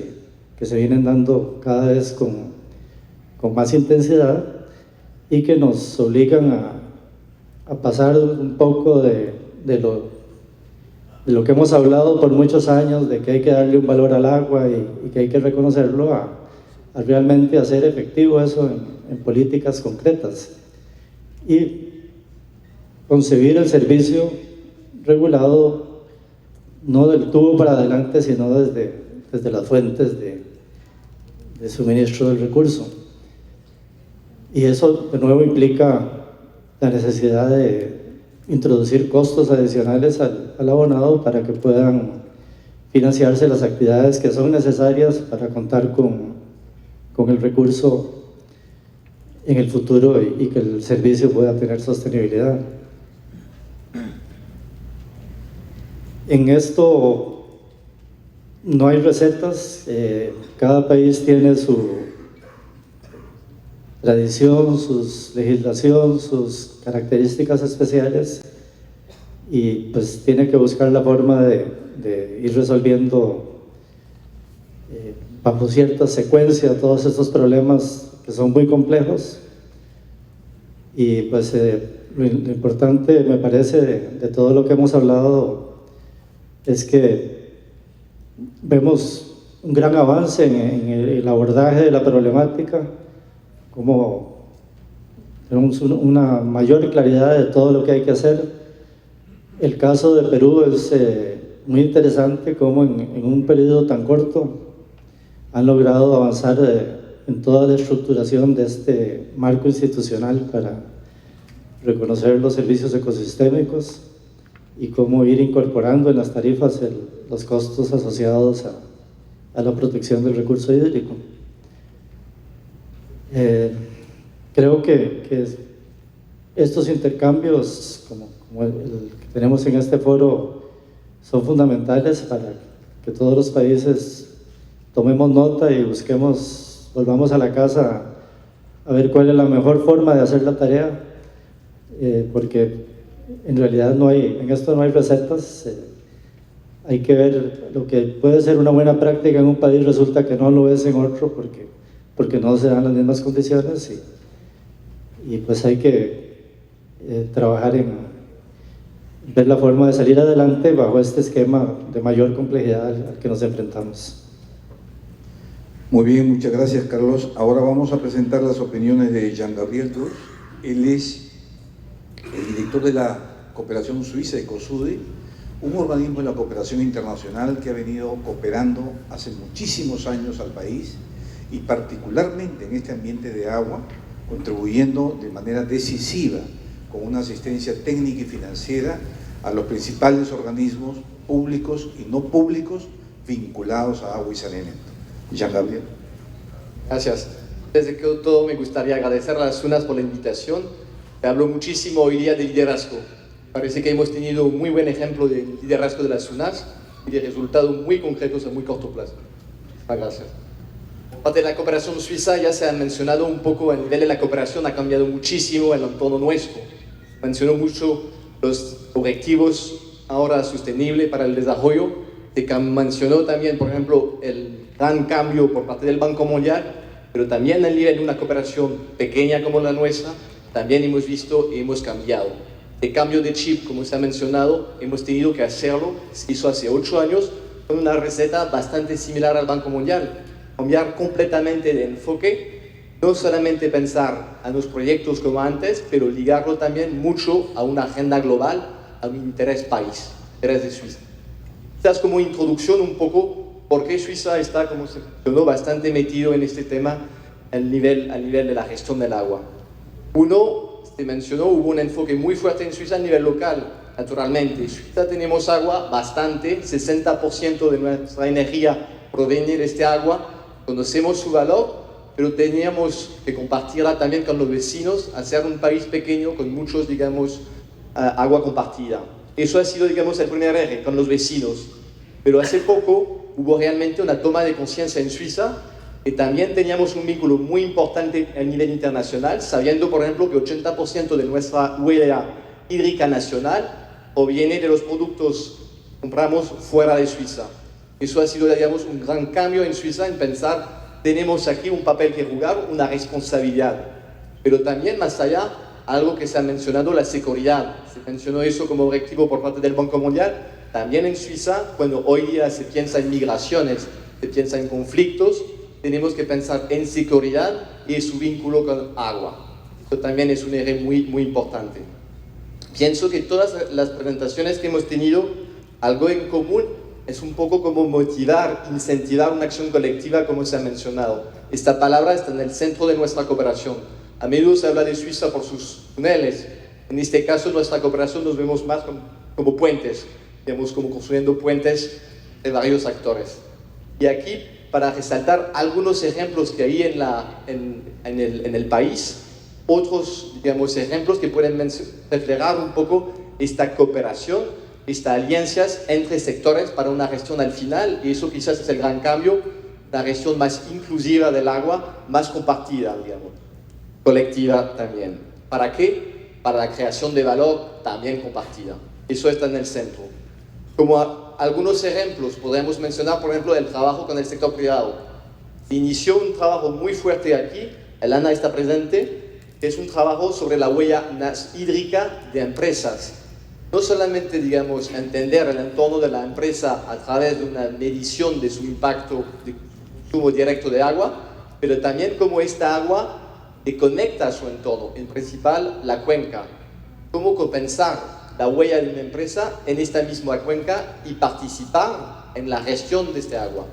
que se vienen dando cada vez con más intensidad y que nos obligan a pasar un poco de lo que hemos hablado por muchos años, de que hay que darle un valor al agua y que hay que reconocerlo, a realmente hacer efectivo eso en políticas concretas y concebir el servicio regulado no del tubo para adelante, sino desde las fuentes de suministro del recurso. Y eso de nuevo implica la necesidad de introducir costos adicionales al abonado para que puedan financiarse las actividades que son necesarias para contar con el recurso en el futuro y que el servicio pueda tener sostenibilidad. En esto no hay recetas, cada país tiene su tradición, su legislación, sus características especiales, y pues tiene que buscar la forma de ir resolviendo bajo cierta secuencia todos estos problemas que son muy complejos. Y pues lo importante me parece de todo lo que hemos hablado es que vemos un gran avance en el abordaje de la problemática, como tenemos una mayor claridad de todo lo que hay que hacer. El caso de Perú es muy interesante, cómo en un periodo tan corto han logrado avanzar en toda la estructuración de este marco institucional para reconocer los servicios ecosistémicos y cómo ir incorporando en las tarifas los costos asociados a la protección del recurso hídrico. Creo que estos intercambios, como el que tenemos en este foro, son fundamentales para que todos los países tomemos nota y volvamos a la casa a ver cuál es la mejor forma de hacer la tarea, porque en realidad en esto no hay recetas. Hay que ver lo que puede ser una buena práctica en un país, resulta que no lo es en otro porque no se dan las mismas condiciones, y pues hay que trabajar en ver la forma de salir adelante bajo este esquema de mayor complejidad al que nos enfrentamos. Muy bien, muchas gracias, Carlos. Ahora vamos a presentar las opiniones de Jean-Gabriel Druz. Él es el director de la cooperación suiza, ECOSUDE, un organismo de la cooperación internacional que ha venido cooperando hace muchísimos años al país y particularmente en este ambiente de agua, contribuyendo de manera decisiva con una asistencia técnica y financiera a los principales organismos públicos y no públicos vinculados a agua y saneamiento. Jean-Gabriel. Gracias. Desde que todo me gustaría agradecer a las SUNAS por la invitación. Me habló muchísimo hoy día de liderazgo. Parece que hemos tenido un muy buen ejemplo de liderazgo de las SUNAS y de resultados muy concretos a muy corto plazo. Gracias. Por parte de la cooperación suiza, ya se ha mencionado un poco, el nivel de la cooperación ha cambiado muchísimo en el entorno nuestro. Mencionó mucho los objetivos ahora sostenibles para el desarrollo. Se mencionó también, por ejemplo, el gran cambio por parte del Banco Mundial, pero también el nivel de una cooperación pequeña como la nuestra, también hemos visto y hemos cambiado. El cambio de chip, como se ha mencionado, hemos tenido que hacerlo, se hizo hace 8 años, con una receta bastante similar al Banco Mundial. Cambiar completamente de enfoque, no solamente pensar a los proyectos como antes, pero ligarlo también mucho a una agenda global, a un interés país, interés de Suiza. Quizás como introducción un poco, ¿por qué Suiza está, como se mencionó, bastante metido en este tema al nivel de la gestión del agua? Uno, se mencionó, hubo un enfoque muy fuerte en Suiza a nivel local, naturalmente. En Suiza tenemos agua bastante, 60% de nuestra energía proviene de este agua, conocemos su valor, pero teníamos que compartirla también con los vecinos, hacer un país pequeño con muchos, digamos, agua compartida. Eso ha sido, digamos, el primer eje, con los vecinos. Pero hace poco hubo realmente una toma de conciencia en Suiza, que también teníamos un vínculo muy importante a nivel internacional, sabiendo, por ejemplo, que 80% de nuestra huella hídrica nacional proviene de los productos que compramos fuera de Suiza. Eso ha sido, digamos, un gran cambio en Suiza en pensar, tenemos aquí un papel que jugar, una responsabilidad. Pero también, más allá, algo que se ha mencionado, la seguridad. Se mencionó eso como objetivo por parte del Banco Mundial. También en Suiza, cuando hoy día se piensa en migraciones, se piensa en conflictos, tenemos que pensar en seguridad y su vínculo con agua. Eso también es un eje muy, muy importante. Pienso que todas las presentaciones que hemos tenido, algo en común, es un poco como motivar, incentivar una acción colectiva, como se ha mencionado. Esta palabra está en el centro de nuestra cooperación. A menudo se habla de Suiza por sus túneles. En este caso, nuestra cooperación nos vemos más como puentes, digamos, como construyendo puentes de varios actores. Y aquí, para resaltar algunos ejemplos que hay en el país, otros, digamos, ejemplos que pueden reflejar un poco esta cooperación, estas alianzas entre sectores para una gestión al final, y eso quizás es el gran cambio, la gestión más inclusiva del agua, más compartida, digamos, colectiva también. ¿Para qué? Para la creación de valor también compartida. Eso está en el centro. Como algunos ejemplos, podemos mencionar, por ejemplo, el trabajo con el sector privado. Se inició un trabajo muy fuerte aquí, Elana está presente, es un trabajo sobre la huella hídrica de empresas. No solamente, digamos, entender el entorno de la empresa a través de una medición de su impacto de consumo directo de agua, pero también cómo esta agua que conecta a su entorno, en principal la cuenca. Cómo compensar la huella de una empresa en esta misma cuenca y participar en la gestión de este agua.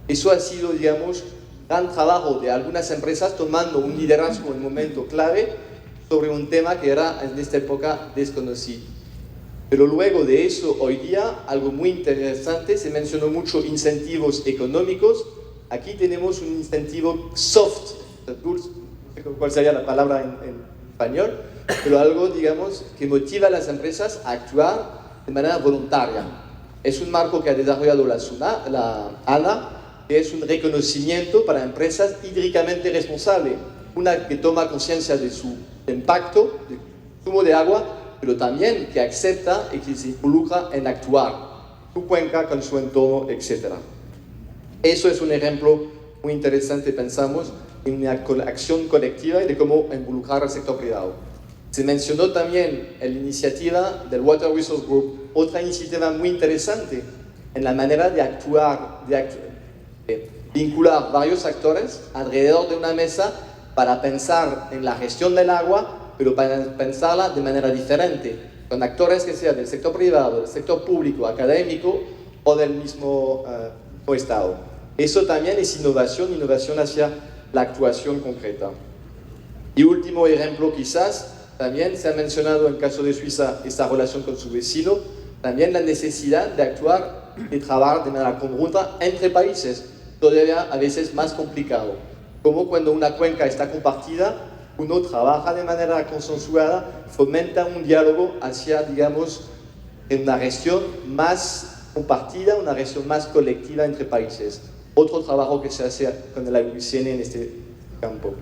Eso ha sido, digamos, gran trabajo de algunas empresas tomando un liderazgo en un momento clave sobre un tema que era en esta época desconocido. Pero luego de eso, hoy día, algo muy interesante, se mencionó mucho incentivos económicos. Aquí tenemos un incentivo soft, no sé cuál sería la palabra en español, pero algo, digamos, que motiva a las empresas a actuar de manera voluntaria. Es un marco que ha desarrollado la ANA, que es un reconocimiento para empresas hídricamente responsables, una que toma conciencia de su impacto, de consumo de agua, pero también que acepta y que se involucra en actuar, su cuenca con su entorno, etc. Eso es un ejemplo muy interesante, pensamos, en una acción colectiva y de cómo involucrar al sector privado. Se mencionó también la iniciativa del Water Resource Group, otra iniciativa muy interesante en la manera de actuar, de vincular varios actores alrededor de una mesa para pensar en la gestión del agua, pero para pensarla de manera diferente, con actores que sean del sector privado, del sector público, académico o del mismo Estado. Eso también es innovación hacia la actuación concreta. Y último ejemplo quizás, también se ha mencionado en el caso de Suiza esta relación con su vecino, también la necesidad de actuar y trabajar de manera conjunta entre países, todavía a veces más complicado, como cuando una cuenca está compartida, uno trabaja de manera consensuada, fomenta un diálogo hacia, digamos, una gestión más compartida, una gestión más colectiva entre países. Otro trabajo que se hace con el IUCN en este campo.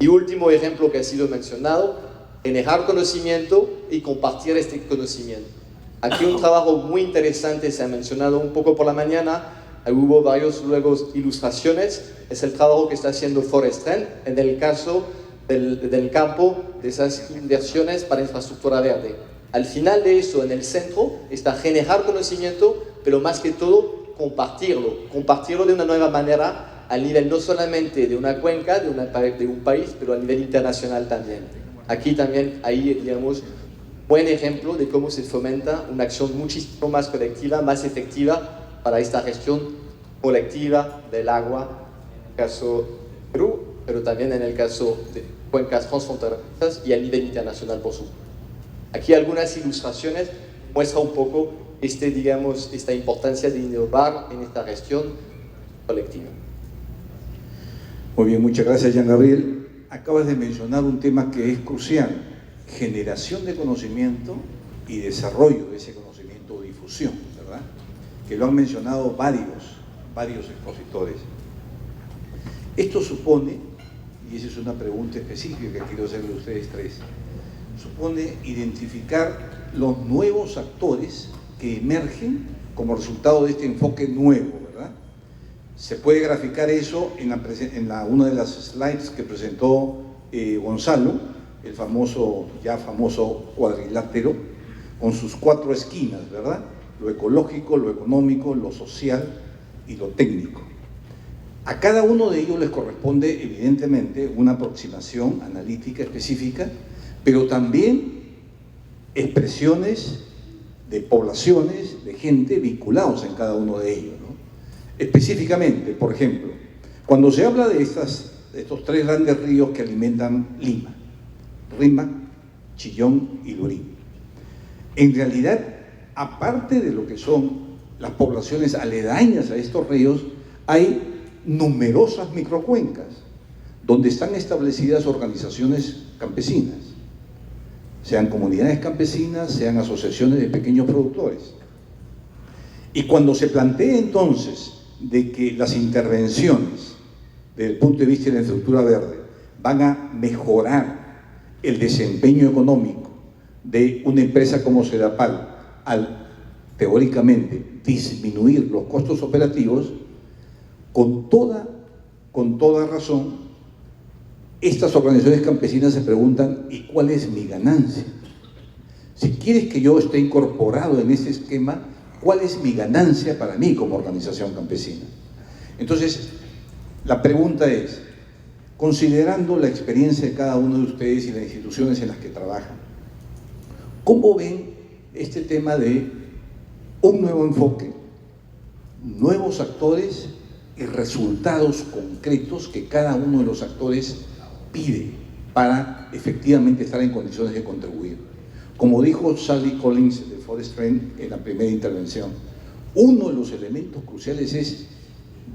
Y último ejemplo que ha sido mencionado, generar conocimiento y compartir este conocimiento. Aquí un trabajo muy interesante se ha mencionado un poco por la mañana, hubo varios luego ilustraciones, es el trabajo que está haciendo Forest Trend en el caso del campo de esas inversiones para infraestructura verde. Al final de eso, en el centro, está generar conocimiento, pero más que todo, compartirlo de una nueva manera al nivel no solamente de una cuenca, de un país, pero a nivel internacional también. Aquí también hay, digamos, buen ejemplo de cómo se fomenta una acción muchísimo más colectiva, más efectiva para esta gestión colectiva del agua, en el caso de Perú, pero también en el caso de cuencas transfronterizas y a nivel internacional, por supuesto. Aquí algunas ilustraciones muestran un poco digamos, esta importancia de innovar en esta gestión colectiva. Muy bien, muchas gracias, Jean Gabriel. Acabas de mencionar un tema que es crucial: generación de conocimiento y desarrollo de ese conocimiento o difusión, ¿verdad? Que lo han mencionado varios expositores. Esto supone, y esa es una pregunta específica que quiero hacerle a ustedes tres, supone identificar los nuevos actores que emergen como resultado de este enfoque nuevo, ¿verdad? Se puede graficar eso en una de las slides que presentó Gonzalo, el ya famoso cuadrilátero, con sus 4 esquinas, ¿verdad? Lo ecológico, lo económico, lo social y lo técnico. A cada uno de ellos les corresponde, evidentemente, una aproximación analítica específica, pero también expresiones de poblaciones, de gente vinculados en cada uno de ellos, ¿no? Específicamente, por ejemplo, cuando se habla de estos 3 grandes ríos que alimentan Lima, Rímac, Chillón y Lurín, en realidad, aparte de lo que son las poblaciones aledañas a estos ríos, hay numerosas microcuencas donde están establecidas organizaciones campesinas, sean comunidades campesinas, sean asociaciones de pequeños productores. Y cuando se plantea entonces de que las intervenciones desde el punto de vista de la infraestructura verde van a mejorar el desempeño económico de una empresa como Sedapal al, teóricamente, disminuir los costos operativos, con toda razón, estas organizaciones campesinas se preguntan: ¿y cuál es mi ganancia? Si quieres que yo esté incorporado en ese esquema, ¿cuál es mi ganancia para mí como organización campesina? Entonces, la pregunta es, considerando la experiencia de cada uno de ustedes y las instituciones en las que trabajan, ¿cómo ven este tema de un nuevo enfoque, nuevos actores y resultados concretos que cada uno de los actores pide para efectivamente estar en condiciones de contribuir? Como dijo Sally Collins de Forest Trend en la primera intervención, uno de los elementos cruciales es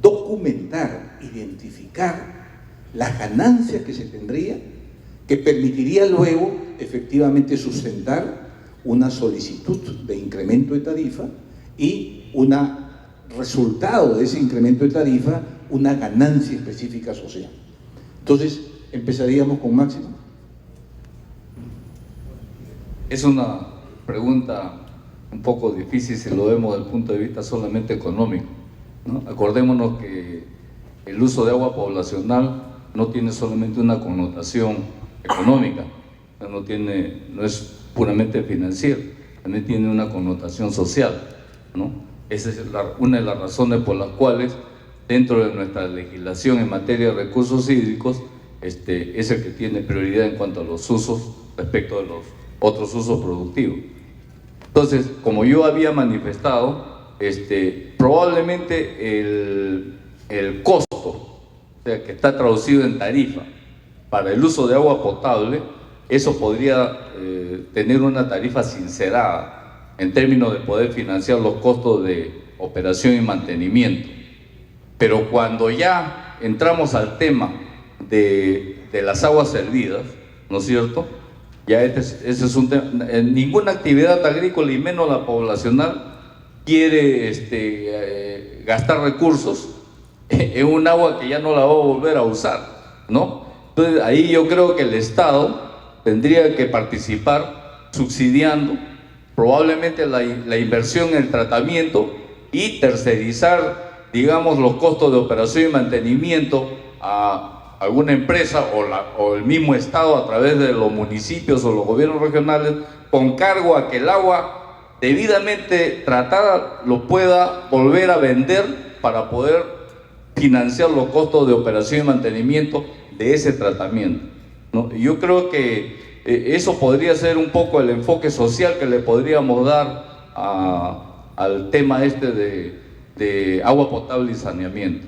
documentar, identificar las ganancias que se tendría, que permitiría luego efectivamente sustentar una solicitud de incremento de tarifa y un resultado de ese incremento de tarifa, una ganancia específica social. Entonces, empezaríamos con Máximo. Es una pregunta un poco difícil si lo vemos desde el punto de vista solamente económico, ¿no? Acordémonos que el uso de agua poblacional no tiene solamente una connotación económica, no es puramente financiera, también tiene una connotación social, ¿no? Esa es una de las razones por las cuales dentro de nuestra legislación en materia de recursos hídricos es el que tiene prioridad en cuanto a los usos respecto de los otros usos productivos. Entonces, como yo había manifestado, probablemente el costo, o sea, que está traducido en tarifa para el uso de agua potable, eso podría tener una tarifa sincerada en términos de poder financiar los costos de operación y mantenimiento. Pero cuando ya entramos al tema de las aguas servidas, ¿no es cierto? Ya ese es un tema. Ninguna actividad agrícola y menos la poblacional quiere gastar recursos en un agua que ya no la va a volver a usar, ¿no? Entonces ahí yo creo que el Estado tendría que participar subsidiando probablemente la inversión en el tratamiento y tercerizar, digamos, los costos de operación y mantenimiento a alguna empresa o el mismo Estado a través de los municipios o los gobiernos regionales, con cargo a que el agua debidamente tratada lo pueda volver a vender para poder financiar los costos de operación y mantenimiento de ese tratamiento, ¿no? Yo creo que eso podría ser un poco el enfoque social que le podríamos dar al tema de agua potable y saneamiento.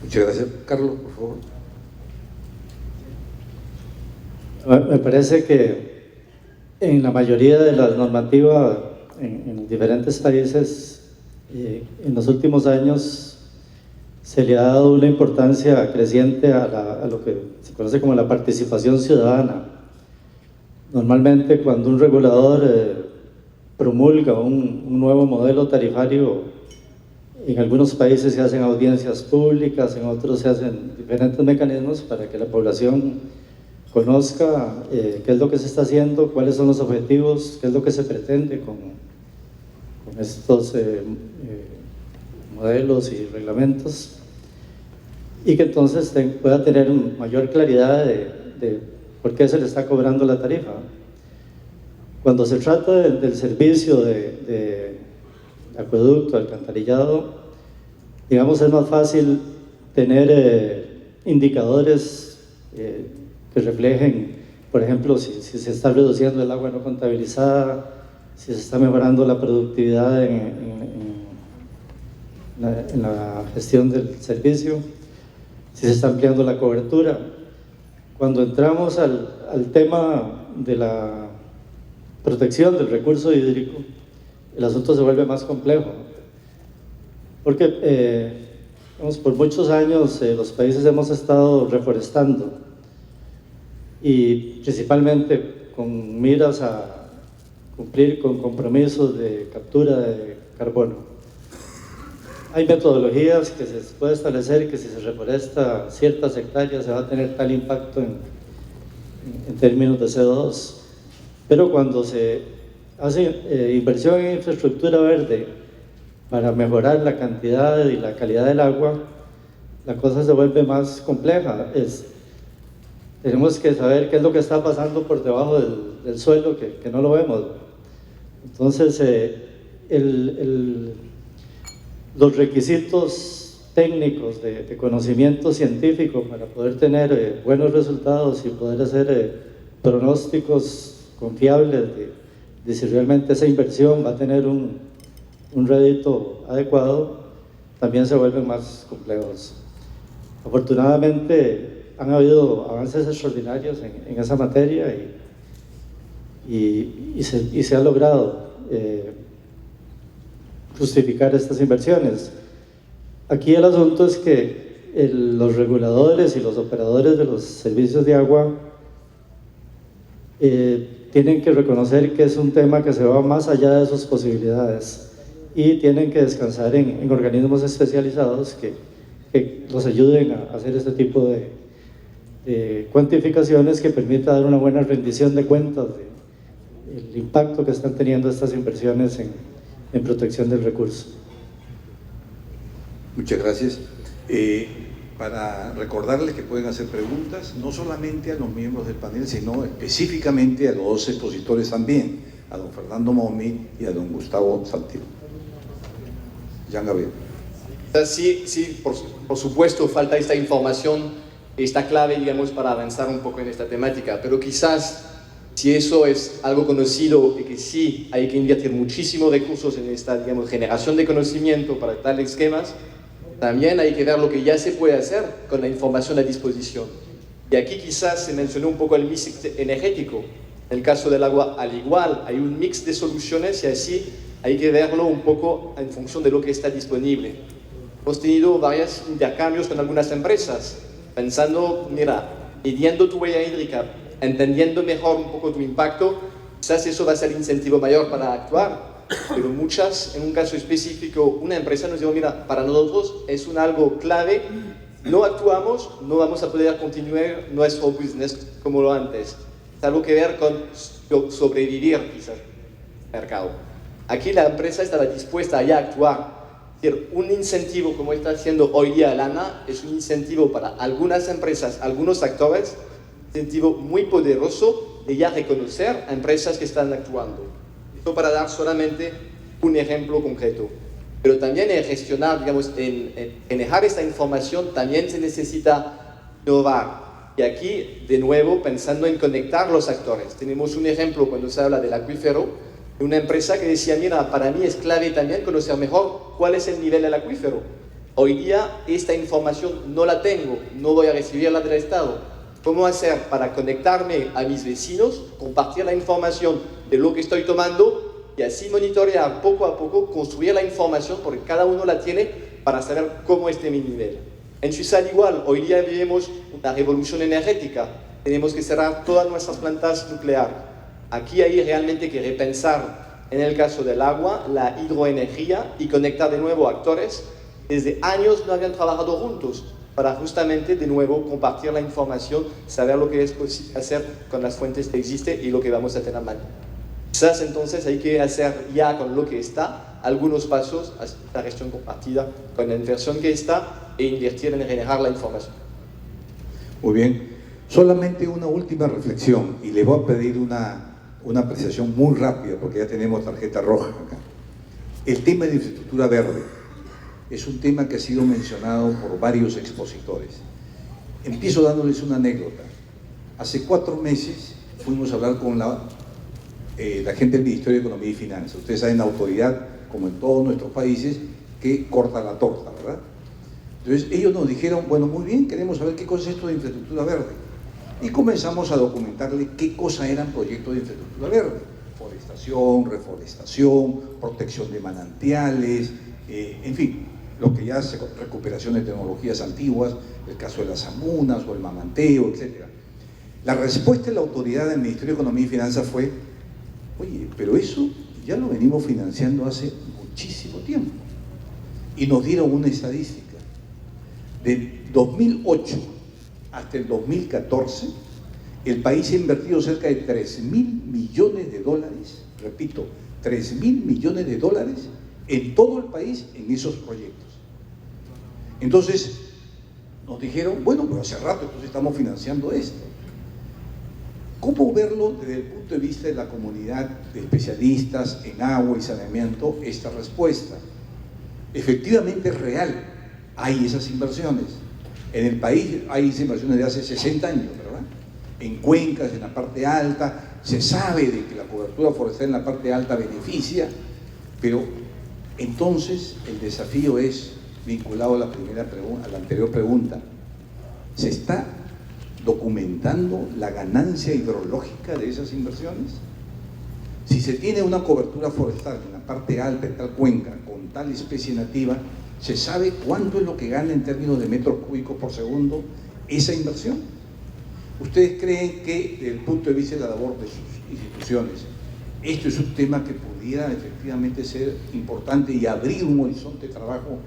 Muchas gracias. Carlos, por favor. Me parece que en la mayoría de las normativas en diferentes países, en los últimos años se le ha dado una importancia creciente a lo que se conoce como la participación ciudadana. Normalmente cuando un regulador promulga un nuevo modelo tarifario, en algunos países se hacen audiencias públicas, en otros se hacen diferentes mecanismos para que la población conozca qué es lo que se está haciendo, cuáles son los objetivos, qué es lo que se pretende con estos modelos y reglamentos, y que entonces pueda tener mayor claridad de por qué se le está cobrando la tarifa. Cuando se trata del servicio de acueducto, alcantarillado, digamos, es más fácil tener indicadores que reflejen, por ejemplo, si se está reduciendo el agua no contabilizada, si se está mejorando la productividad en la gestión del servicio, si se está ampliando la cobertura. Cuando entramos al tema de la protección del recurso hídrico, el asunto se vuelve más complejo, porque por muchos años los países hemos estado reforestando, y principalmente con miras a cumplir con compromisos de captura de carbono. Hay metodologías que se puede establecer que si se reforesta ciertas hectáreas se va a tener tal impacto en términos de CO2, pero cuando se hace inversión en infraestructura verde para mejorar la cantidad y la calidad del agua, la cosa se vuelve más compleja. Tenemos que saber qué es lo que está pasando por debajo del suelo que no lo vemos. Entonces, los requisitos técnicos de conocimiento científico para poder tener buenos resultados y poder hacer pronósticos confiables de si realmente esa inversión va a tener un rédito adecuado, también se vuelven más complejos. Afortunadamente han habido avances extraordinarios en esa materia y se ha logrado justificar estas inversiones. Aquí el asunto es que los reguladores y los operadores de los servicios de agua tienen que reconocer que es un tema que se va más allá de sus posibilidades y tienen que descansar en organismos especializados que los ayuden a hacer este tipo de cuantificaciones que permita dar una buena rendición de cuentas del impacto que están teniendo estas inversiones en protección del recurso. Muchas gracias. Para recordarles que pueden hacer preguntas no solamente a los miembros del panel, sino específicamente a los dos expositores también, a don Fernando Momi y a don Gustavo Saltillo. Jean Gabriel. Sí, por supuesto, falta esta información, esta clave, digamos, para avanzar un poco en esta temática, pero quizás si eso es algo conocido y que sí hay que invertir muchísimos recursos en esta, digamos, generación de conocimiento para tales esquemas, también hay que ver lo que ya se puede hacer con la información a disposición. Y aquí quizás se mencionó un poco el mix energético. En el caso del agua, al igual, hay un mix de soluciones y así hay que verlo un poco en función de lo que está disponible. Hemos tenido varios intercambios con algunas empresas, pensando, mira, midiendo tu huella hídrica, entendiendo mejor un poco tu impacto, quizás eso va a ser el incentivo mayor para actuar. Pero muchas, en un caso específico, una empresa nos dijo, mira, para nosotros es algo clave, no actuamos, no vamos a poder continuar nuestro business como lo antes. Es algo que ver con sobrevivir quizás en el mercado. Aquí la empresa estará dispuesta a ya actuar. Es decir, un incentivo como está haciendo hoy día Lana es un incentivo para algunas empresas, algunos actores, un incentivo muy poderoso de ya reconocer a empresas que están actuando. Esto para dar solamente un ejemplo concreto. Pero también en gestionar, digamos, en generar esta información también se necesita innovar. Y aquí, de nuevo, pensando en conectar los actores. Tenemos un ejemplo cuando se habla del acuífero, de una empresa que decía, mira, para mí es clave también conocer mejor cuál es el nivel del acuífero. Hoy día esta información no la tengo, no voy a recibirla del Estado. ¿Cómo hacer para conectarme a mis vecinos, compartir la información de lo que estoy tomando y así monitorear poco a poco, construir la información porque cada uno la tiene para saber cómo esté mi nivel? En Suiza al igual, hoy día vivimos una revolución energética, tenemos que cerrar todas nuestras plantas nucleares. Aquí hay realmente que repensar, en el caso del agua, la hidroenergía y conectar de nuevo actores que desde años no habían trabajado juntos para justamente de nuevo compartir la información, saber lo que es posible hacer con las fuentes que existen y lo que vamos a tener mañana. Quizás entonces hay que hacer ya con lo que está algunos pasos hacia la gestión compartida con la inversión que está e invertir en generar la información. Muy bien. Solamente una última reflexión y le voy a pedir una apreciación muy rápida porque ya tenemos tarjeta roja acá. El tema de infraestructura verde es un tema que ha sido mencionado por varios expositores. Empiezo dándoles una anécdota. Hace 4 meses fuimos a hablar con la gente del Ministerio de Economía y Finanzas. Ustedes saben, la autoridad, como en todos nuestros países, que corta la torta, ¿verdad? Entonces ellos nos dijeron, bueno, muy bien, queremos saber qué cosa es esto de infraestructura verde. Y comenzamos a documentarle qué cosa eran proyectos de infraestructura verde. Forestación, reforestación, protección de manantiales, en fin, lo que ya hace recuperación de tecnologías antiguas, el caso de las amunas o el mamanteo, etc. La respuesta de la autoridad del Ministerio de Economía y Finanzas fue, oye, pero eso ya lo venimos financiando hace muchísimo tiempo. Y nos dieron una estadística. De 2008 hasta el 2014, el país ha invertido cerca de 3.000 millones de dólares, repito, 3.000 millones de dólares en todo el país en esos proyectos. Entonces, nos dijeron, bueno, pero hace rato entonces estamos financiando esto. ¿Cómo verlo desde el punto de vista de la comunidad de especialistas en agua y saneamiento? Esta respuesta efectivamente es real. hay esas inversiones. En el país hay esas inversiones de hace 60 años, ¿verdad? En cuencas, en la parte alta, se sabe de que la cobertura forestal en la parte alta beneficia, pero entonces el desafío es vinculado a la anterior pregunta. ¿Se está documentando la ganancia hidrológica de esas inversiones? Si se tiene una cobertura forestal en la parte alta de tal cuenca con tal especie nativa, ¿se sabe cuánto es lo que gana en términos de metros cúbicos por segundo esa inversión? ¿Ustedes creen que desde el punto de vista de la labor de sus instituciones, esto es un tema que pudiera efectivamente ser importante y abrir un horizonte de trabajo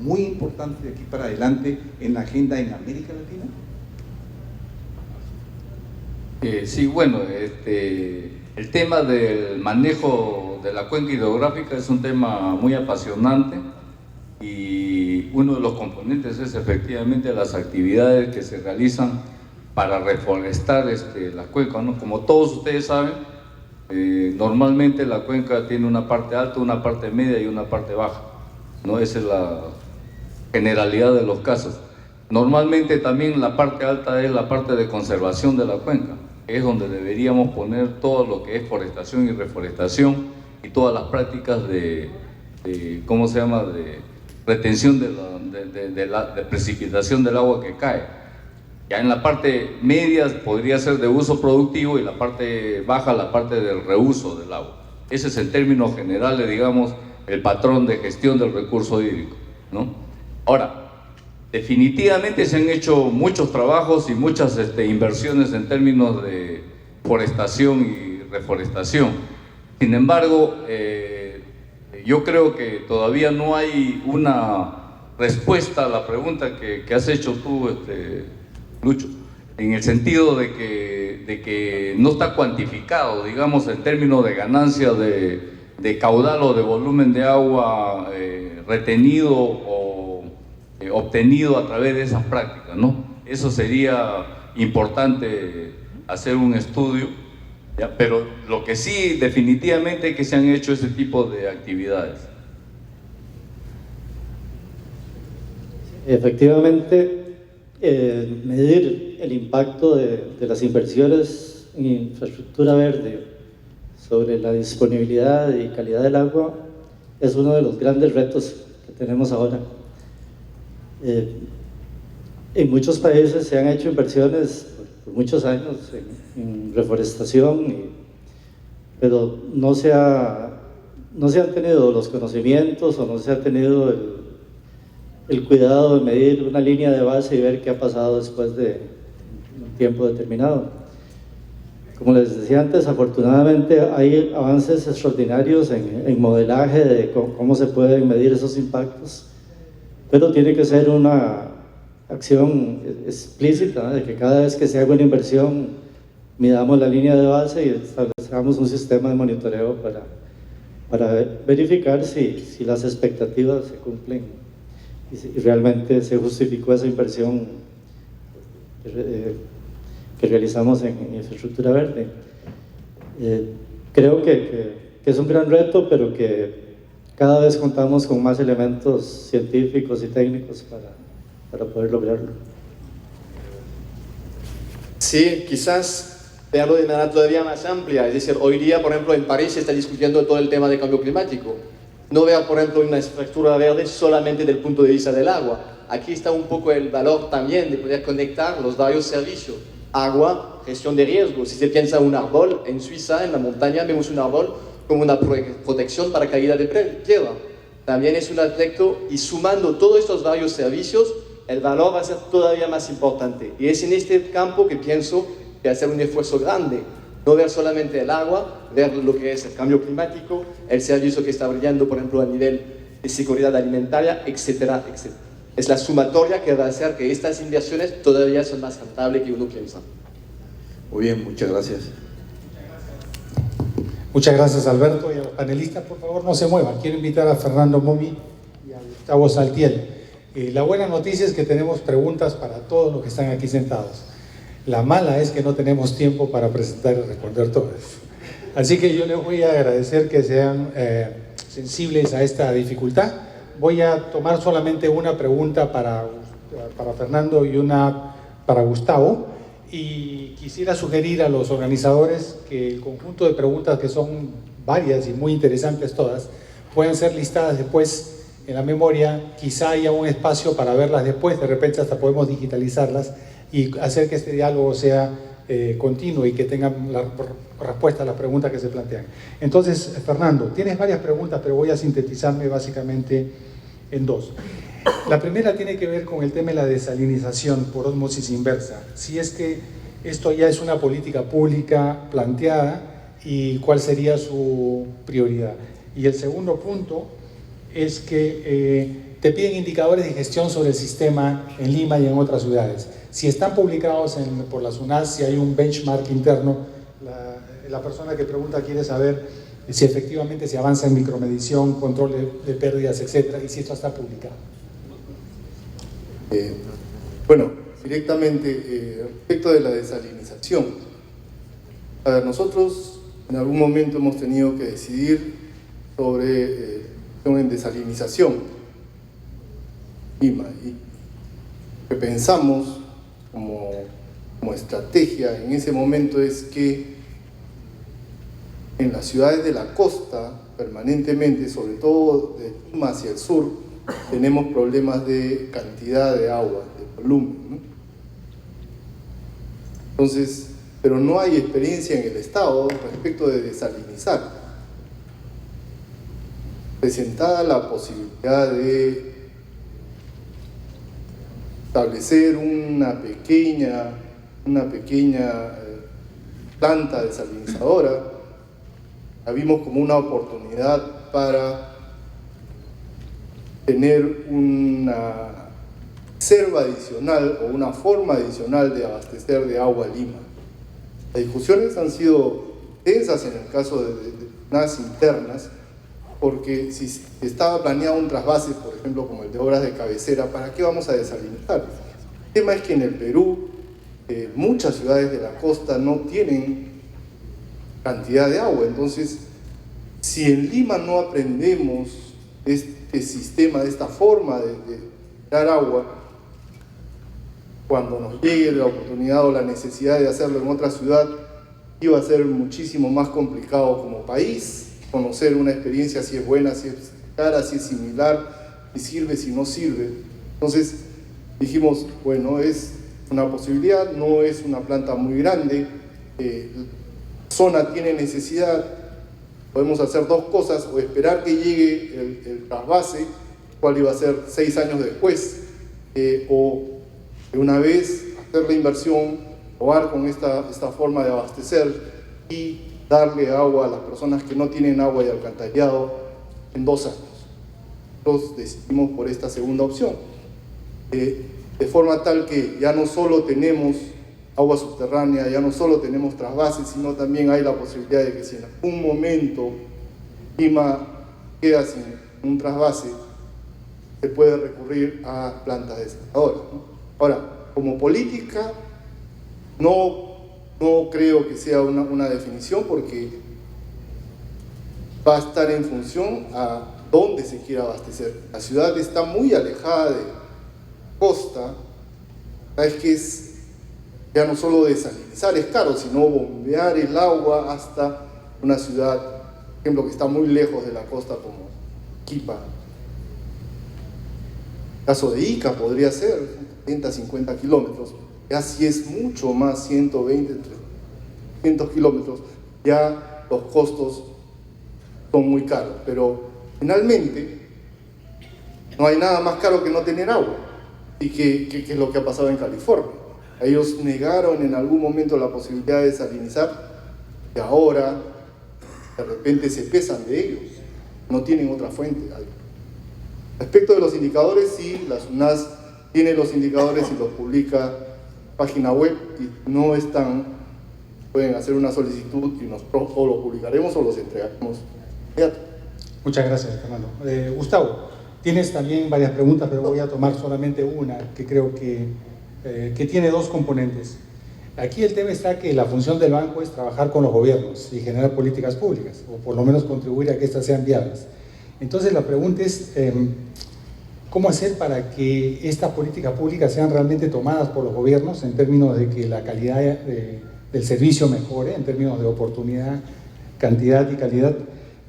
muy importante de aquí para adelante en la agenda en América Latina? Sí, bueno, el tema del manejo de la cuenca hidrográfica es un tema muy apasionante y uno de los componentes es efectivamente las actividades que se realizan para reforestar la cuenca, ¿no? Como todos ustedes saben, normalmente la cuenca tiene una parte alta, una parte media y una parte baja, ¿no? Esa es la generalidad de los casos. Normalmente también la parte alta es la parte de conservación de la cuenca, es donde deberíamos poner todo lo que es forestación y reforestación y todas las prácticas de ¿cómo se llama?, de retención de precipitación del agua que cae. Ya en la parte media podría ser de uso productivo y la parte baja la parte del reuso del agua. Ese es en términos generales, digamos, el patrón de gestión del recurso hídrico, ¿no? Ahora, definitivamente se han hecho muchos trabajos y muchas inversiones en términos de forestación y reforestación. Sin embargo, yo creo que todavía no hay una respuesta a la pregunta que has hecho tú, Lucho, en el sentido de que no está cuantificado, digamos, en términos de ganancia de caudal o de volumen de agua retenido o obtenido a través de esas prácticas, ¿no? Eso sería importante hacer un estudio, ¿ya? Pero lo que sí definitivamente es que se han hecho ese tipo de actividades. Efectivamente, medir el impacto de las inversiones en infraestructura verde sobre la disponibilidad y calidad del agua es uno de los grandes retos que tenemos ahora. En muchos países se han hecho inversiones por muchos años en reforestación, pero no se han tenido los conocimientos o no se ha tenido el cuidado de medir una línea de base y ver qué ha pasado después de un tiempo determinado. Como les decía antes, afortunadamente hay avances extraordinarios en modelaje de cómo se pueden medir esos impactos, pero tiene que ser una acción explícita, ¿no? De que cada vez que se haga una inversión midamos la línea de base y establezcamos un sistema de monitoreo para verificar si las expectativas se cumplen y si realmente se justificó esa inversión que realizamos en infraestructura verde. Creo que es un gran reto, pero que cada vez contamos con más elementos científicos y técnicos para poder lograrlo. Sí, quizás verlo de manera todavía más amplia, es decir, hoy día, por ejemplo, en París se está discutiendo todo el tema de cambio climático. No ver, por ejemplo, una infraestructura verde solamente desde el punto de vista del agua. Aquí está un poco el valor también de poder conectar los varios servicios. Agua, gestión de riesgos. Si se piensa un árbol, en Suiza, en la montaña, vemos un árbol como una protección para caída de tierra. También es un aspecto, y sumando todos estos varios servicios, el valor va a ser todavía más importante. Y es en este campo que pienso que hacer un esfuerzo grande. No ver solamente el agua, ver lo que es el cambio climático, el servicio que está brillando, por ejemplo, a nivel de seguridad alimentaria, etcétera, etcétera. Es la sumatoria que va a hacer que estas inversiones todavía son más rentables que uno piensa. Muy bien, muchas gracias. Muchas gracias, Alberto. Y a los panelistas, por favor, no se muevan. Quiero invitar a Fernando Momi y a Gustavo Saltiel. La buena noticia es que tenemos preguntas para todos los que están aquí sentados. La mala es que no tenemos tiempo para presentar y responder todas. Así que yo les voy a agradecer que sean sensibles a esta dificultad voy a tomar solamente una pregunta para Fernando y una para Gustavo, y quisiera sugerir a los organizadores que el conjunto de preguntas, que son varias y muy interesantes todas, puedan ser listadas después en la memoria. Quizá haya un espacio para verlas después, de repente hasta podemos digitalizarlas y hacer que este diálogo sea continuo y que tengan la respuesta a las preguntas que se plantean. Entonces, Fernando, tienes varias preguntas, pero voy a sintetizarme básicamente en dos. La primera tiene que ver con el tema de la desalinización por ósmosis inversa. Si es que esto ya es una política pública planteada y cuál sería su prioridad. Y el segundo punto es que te piden indicadores de gestión sobre el sistema en Lima y en otras ciudades. Si están publicados por la SUNAS, si hay un benchmark interno, la persona que pregunta quiere saber si efectivamente se avanza en micromedición, control de pérdidas, etcétera, y si esto está publicado. Bueno, directamente respecto de la desalinización. A ver, nosotros en algún momento hemos tenido que decidir sobre en desalinización Lima, y lo que pensamos como estrategia en ese momento es que en las ciudades de la costa permanentemente, sobre todo de Lima hacia el sur, tenemos problemas de cantidad de agua, de volumen, ¿no? Entonces, pero no hay experiencia en el Estado respecto de desalinizar. Presentada la posibilidad de establecer una pequeña planta desalinizadora, la vimos como una oportunidad para tener una reserva adicional o una forma adicional de abastecer de agua a Lima. Las discusiones han sido tensas en el caso de unas internas, porque si estaba planeado un trasvase, por ejemplo, como el de obras de cabecera, ¿para qué vamos a desalinizar? El tema es que en el Perú muchas ciudades de la costa no tienen cantidad de agua. Entonces, si en Lima no aprendemos este sistema, esta forma de dar agua, cuando nos llegue la oportunidad o la necesidad de hacerlo en otra ciudad, iba a ser muchísimo más complicado como país conocer una experiencia, si es buena, si es cara, si es similar, si sirve, si no sirve. Entonces dijimos, bueno, es una posibilidad, no es una planta muy grande, la zona tiene necesidad, podemos hacer dos cosas: o esperar que llegue el trasvase, cual iba a ser 6 años después, o de una vez hacer la inversión, probar con esta forma de abastecer y darle agua a las personas que no tienen agua y alcantarillado en 2 años. Nosotros decidimos por esta segunda opción, de forma tal que ya no solo tenemos agua subterránea, ya no solo tenemos trasvases, sino también hay la posibilidad de que si en algún momento Lima queda sin un trasvase, se puede recurrir a plantas desalinizadoras, ¿no? Ahora, como política, no creo que sea una definición, porque va a estar en función a dónde se quiera abastecer. La ciudad está muy alejada de costa, es que es ya no solo desalinizar es caro, sino bombear el agua hasta una ciudad, por ejemplo, que está muy lejos de la costa, como Quipa. El caso de Ica podría ser 30, 50 kilómetros. Ya si es mucho más, 120, 300 kilómetros, ya los costos son muy caros. Pero finalmente no hay nada más caro que no tener agua, y que es lo que ha pasado en California. Ellos negaron en algún momento la posibilidad de desalinizar, y ahora de repente se pesan de ellos, no tienen otra fuente. Respecto de los indicadores, sí, la SUNAS tiene los indicadores y los publica en página web, y no están, pueden hacer una solicitud y nosotros o lo publicaremos o los entregaremos. Muchas gracias, Fernando. Gustavo, tienes también varias preguntas, pero voy a tomar solamente una que creo que tiene dos componentes. Aquí el tema está que la función del banco es trabajar con los gobiernos y generar políticas públicas, o por lo menos contribuir a que éstas sean viables. Entonces la pregunta es, ¿Cómo hacer para que estas políticas públicas sean realmente tomadas por los gobiernos en términos de que la calidad del servicio mejore, en términos de oportunidad, cantidad y calidad?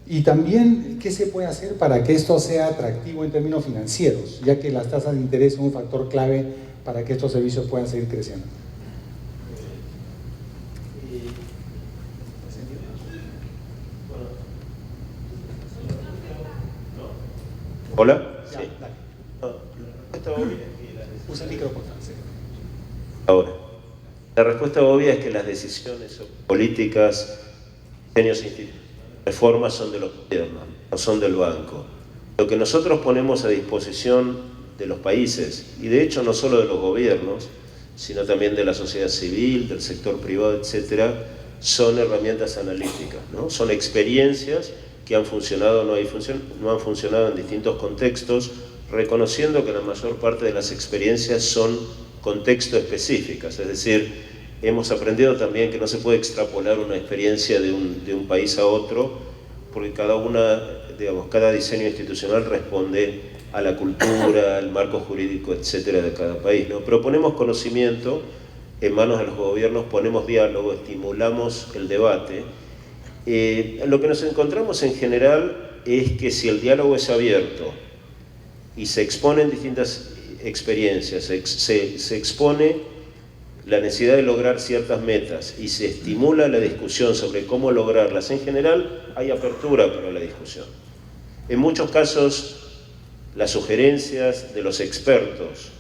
Y también, ¿qué se puede hacer para que esto sea atractivo en términos financieros, ya que las tasas de interés son un factor clave para que estos servicios puedan seguir creciendo? ¿Hola? Sí. Usa el micrófono. Ahora, la respuesta obvia es que las decisiones políticas, diseños institucionales, reformas son de los gobiernos, no son del banco. Lo que nosotros ponemos a disposición de los países, y de hecho no solo de los gobiernos, sino también de la sociedad civil, del sector privado, etcétera, son herramientas analíticas, ¿no? Son experiencias que han funcionado o no han funcionado en distintos contextos, reconociendo que la mayor parte de las experiencias son contexto específicas, es decir, hemos aprendido también que no se puede extrapolar una experiencia de un país a otro, porque cada diseño institucional responde a la cultura, al marco jurídico, etcétera, de cada país, ¿no? Pero ponemos conocimiento en manos de los gobiernos, ponemos diálogo, estimulamos el debate. Lo que nos encontramos en general es que si el diálogo es abierto y se exponen distintas experiencias, se expone la necesidad de lograr ciertas metas y se estimula la discusión sobre cómo lograrlas, en general hay apertura para la discusión. En muchos casos, las sugerencias de los expertos,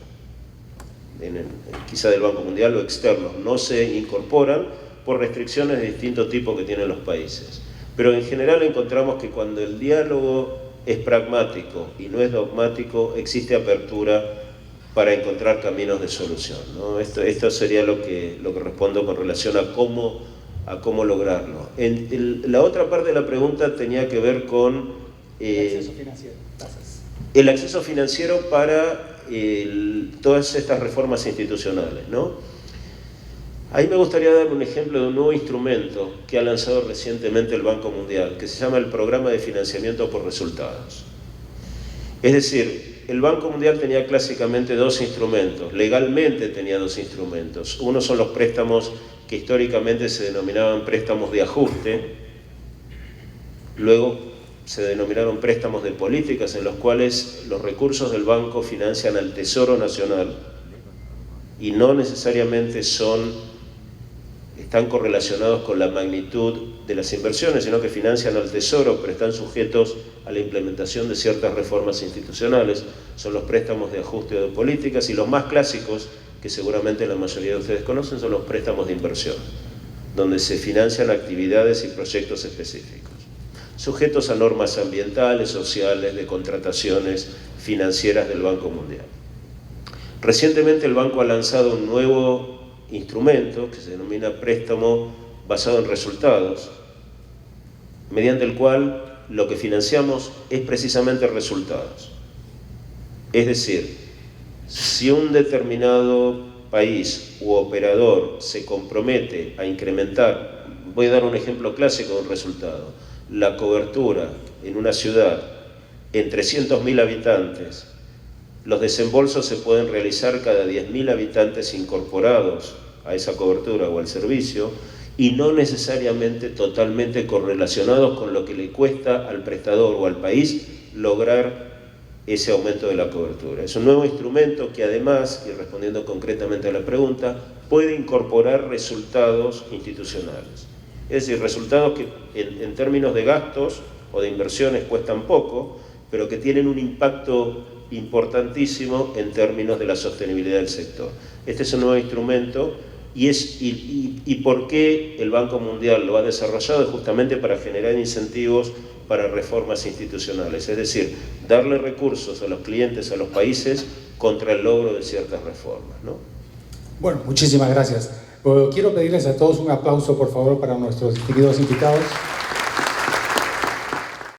quizá del Banco Mundial o externos, no se incorporan por restricciones de distinto tipo que tienen los países. Pero en general encontramos que cuando el diálogo es pragmático y no es dogmático, existe apertura para encontrar caminos de solución, ¿no? Esto sería lo que respondo con relación a cómo lograrlo. La otra parte de la pregunta tenía que ver con el acceso financiero, tasas. El acceso financiero para todas estas reformas institucionales, ¿no? Ahí me gustaría dar un ejemplo de un nuevo instrumento que ha lanzado recientemente el Banco Mundial, que se llama el Programa de Financiamiento por Resultados. Es decir, el Banco Mundial tenía clásicamente dos instrumentos, legalmente tenía dos instrumentos. Uno son los préstamos que históricamente se denominaban préstamos de ajuste, luego se denominaron préstamos de políticas, en los cuales los recursos del banco financian al Tesoro Nacional y no necesariamente están correlacionados con la magnitud de las inversiones, sino que financian al Tesoro, pero están sujetos a la implementación de ciertas reformas institucionales. Son los préstamos de ajuste o de políticas, y los más clásicos, que seguramente la mayoría de ustedes conocen, son los préstamos de inversión, donde se financian actividades y proyectos específicos, sujetos a normas ambientales, sociales, de contrataciones financieras del Banco Mundial. Recientemente el banco ha lanzado un nuevo instrumento que se denomina préstamo basado en resultados, mediante el cual lo que financiamos es precisamente resultados. Es decir, si un determinado país u operador se compromete a incrementar, voy a dar un ejemplo clásico de un resultado, la cobertura en una ciudad en 300.000 habitantes, los desembolsos se pueden realizar cada 10.000 habitantes incorporados a esa cobertura o al servicio, y no necesariamente totalmente correlacionados con lo que le cuesta al prestador o al país lograr ese aumento de la cobertura. Es un nuevo instrumento que además, y respondiendo concretamente a la pregunta, puede incorporar resultados institucionales. Es decir, resultados que en términos de gastos o de inversiones cuestan poco, pero que tienen un impacto importantísimo en términos de la sostenibilidad del sector. Este es un nuevo instrumento y ¿por qué el Banco Mundial lo ha desarrollado? Justamente para generar incentivos para reformas institucionales, es decir, darle recursos a los clientes, a los países, contra el logro de ciertas reformas, ¿no? Bueno, muchísimas gracias. Quiero pedirles a todos un aplauso, por favor, para nuestros distinguidos invitados.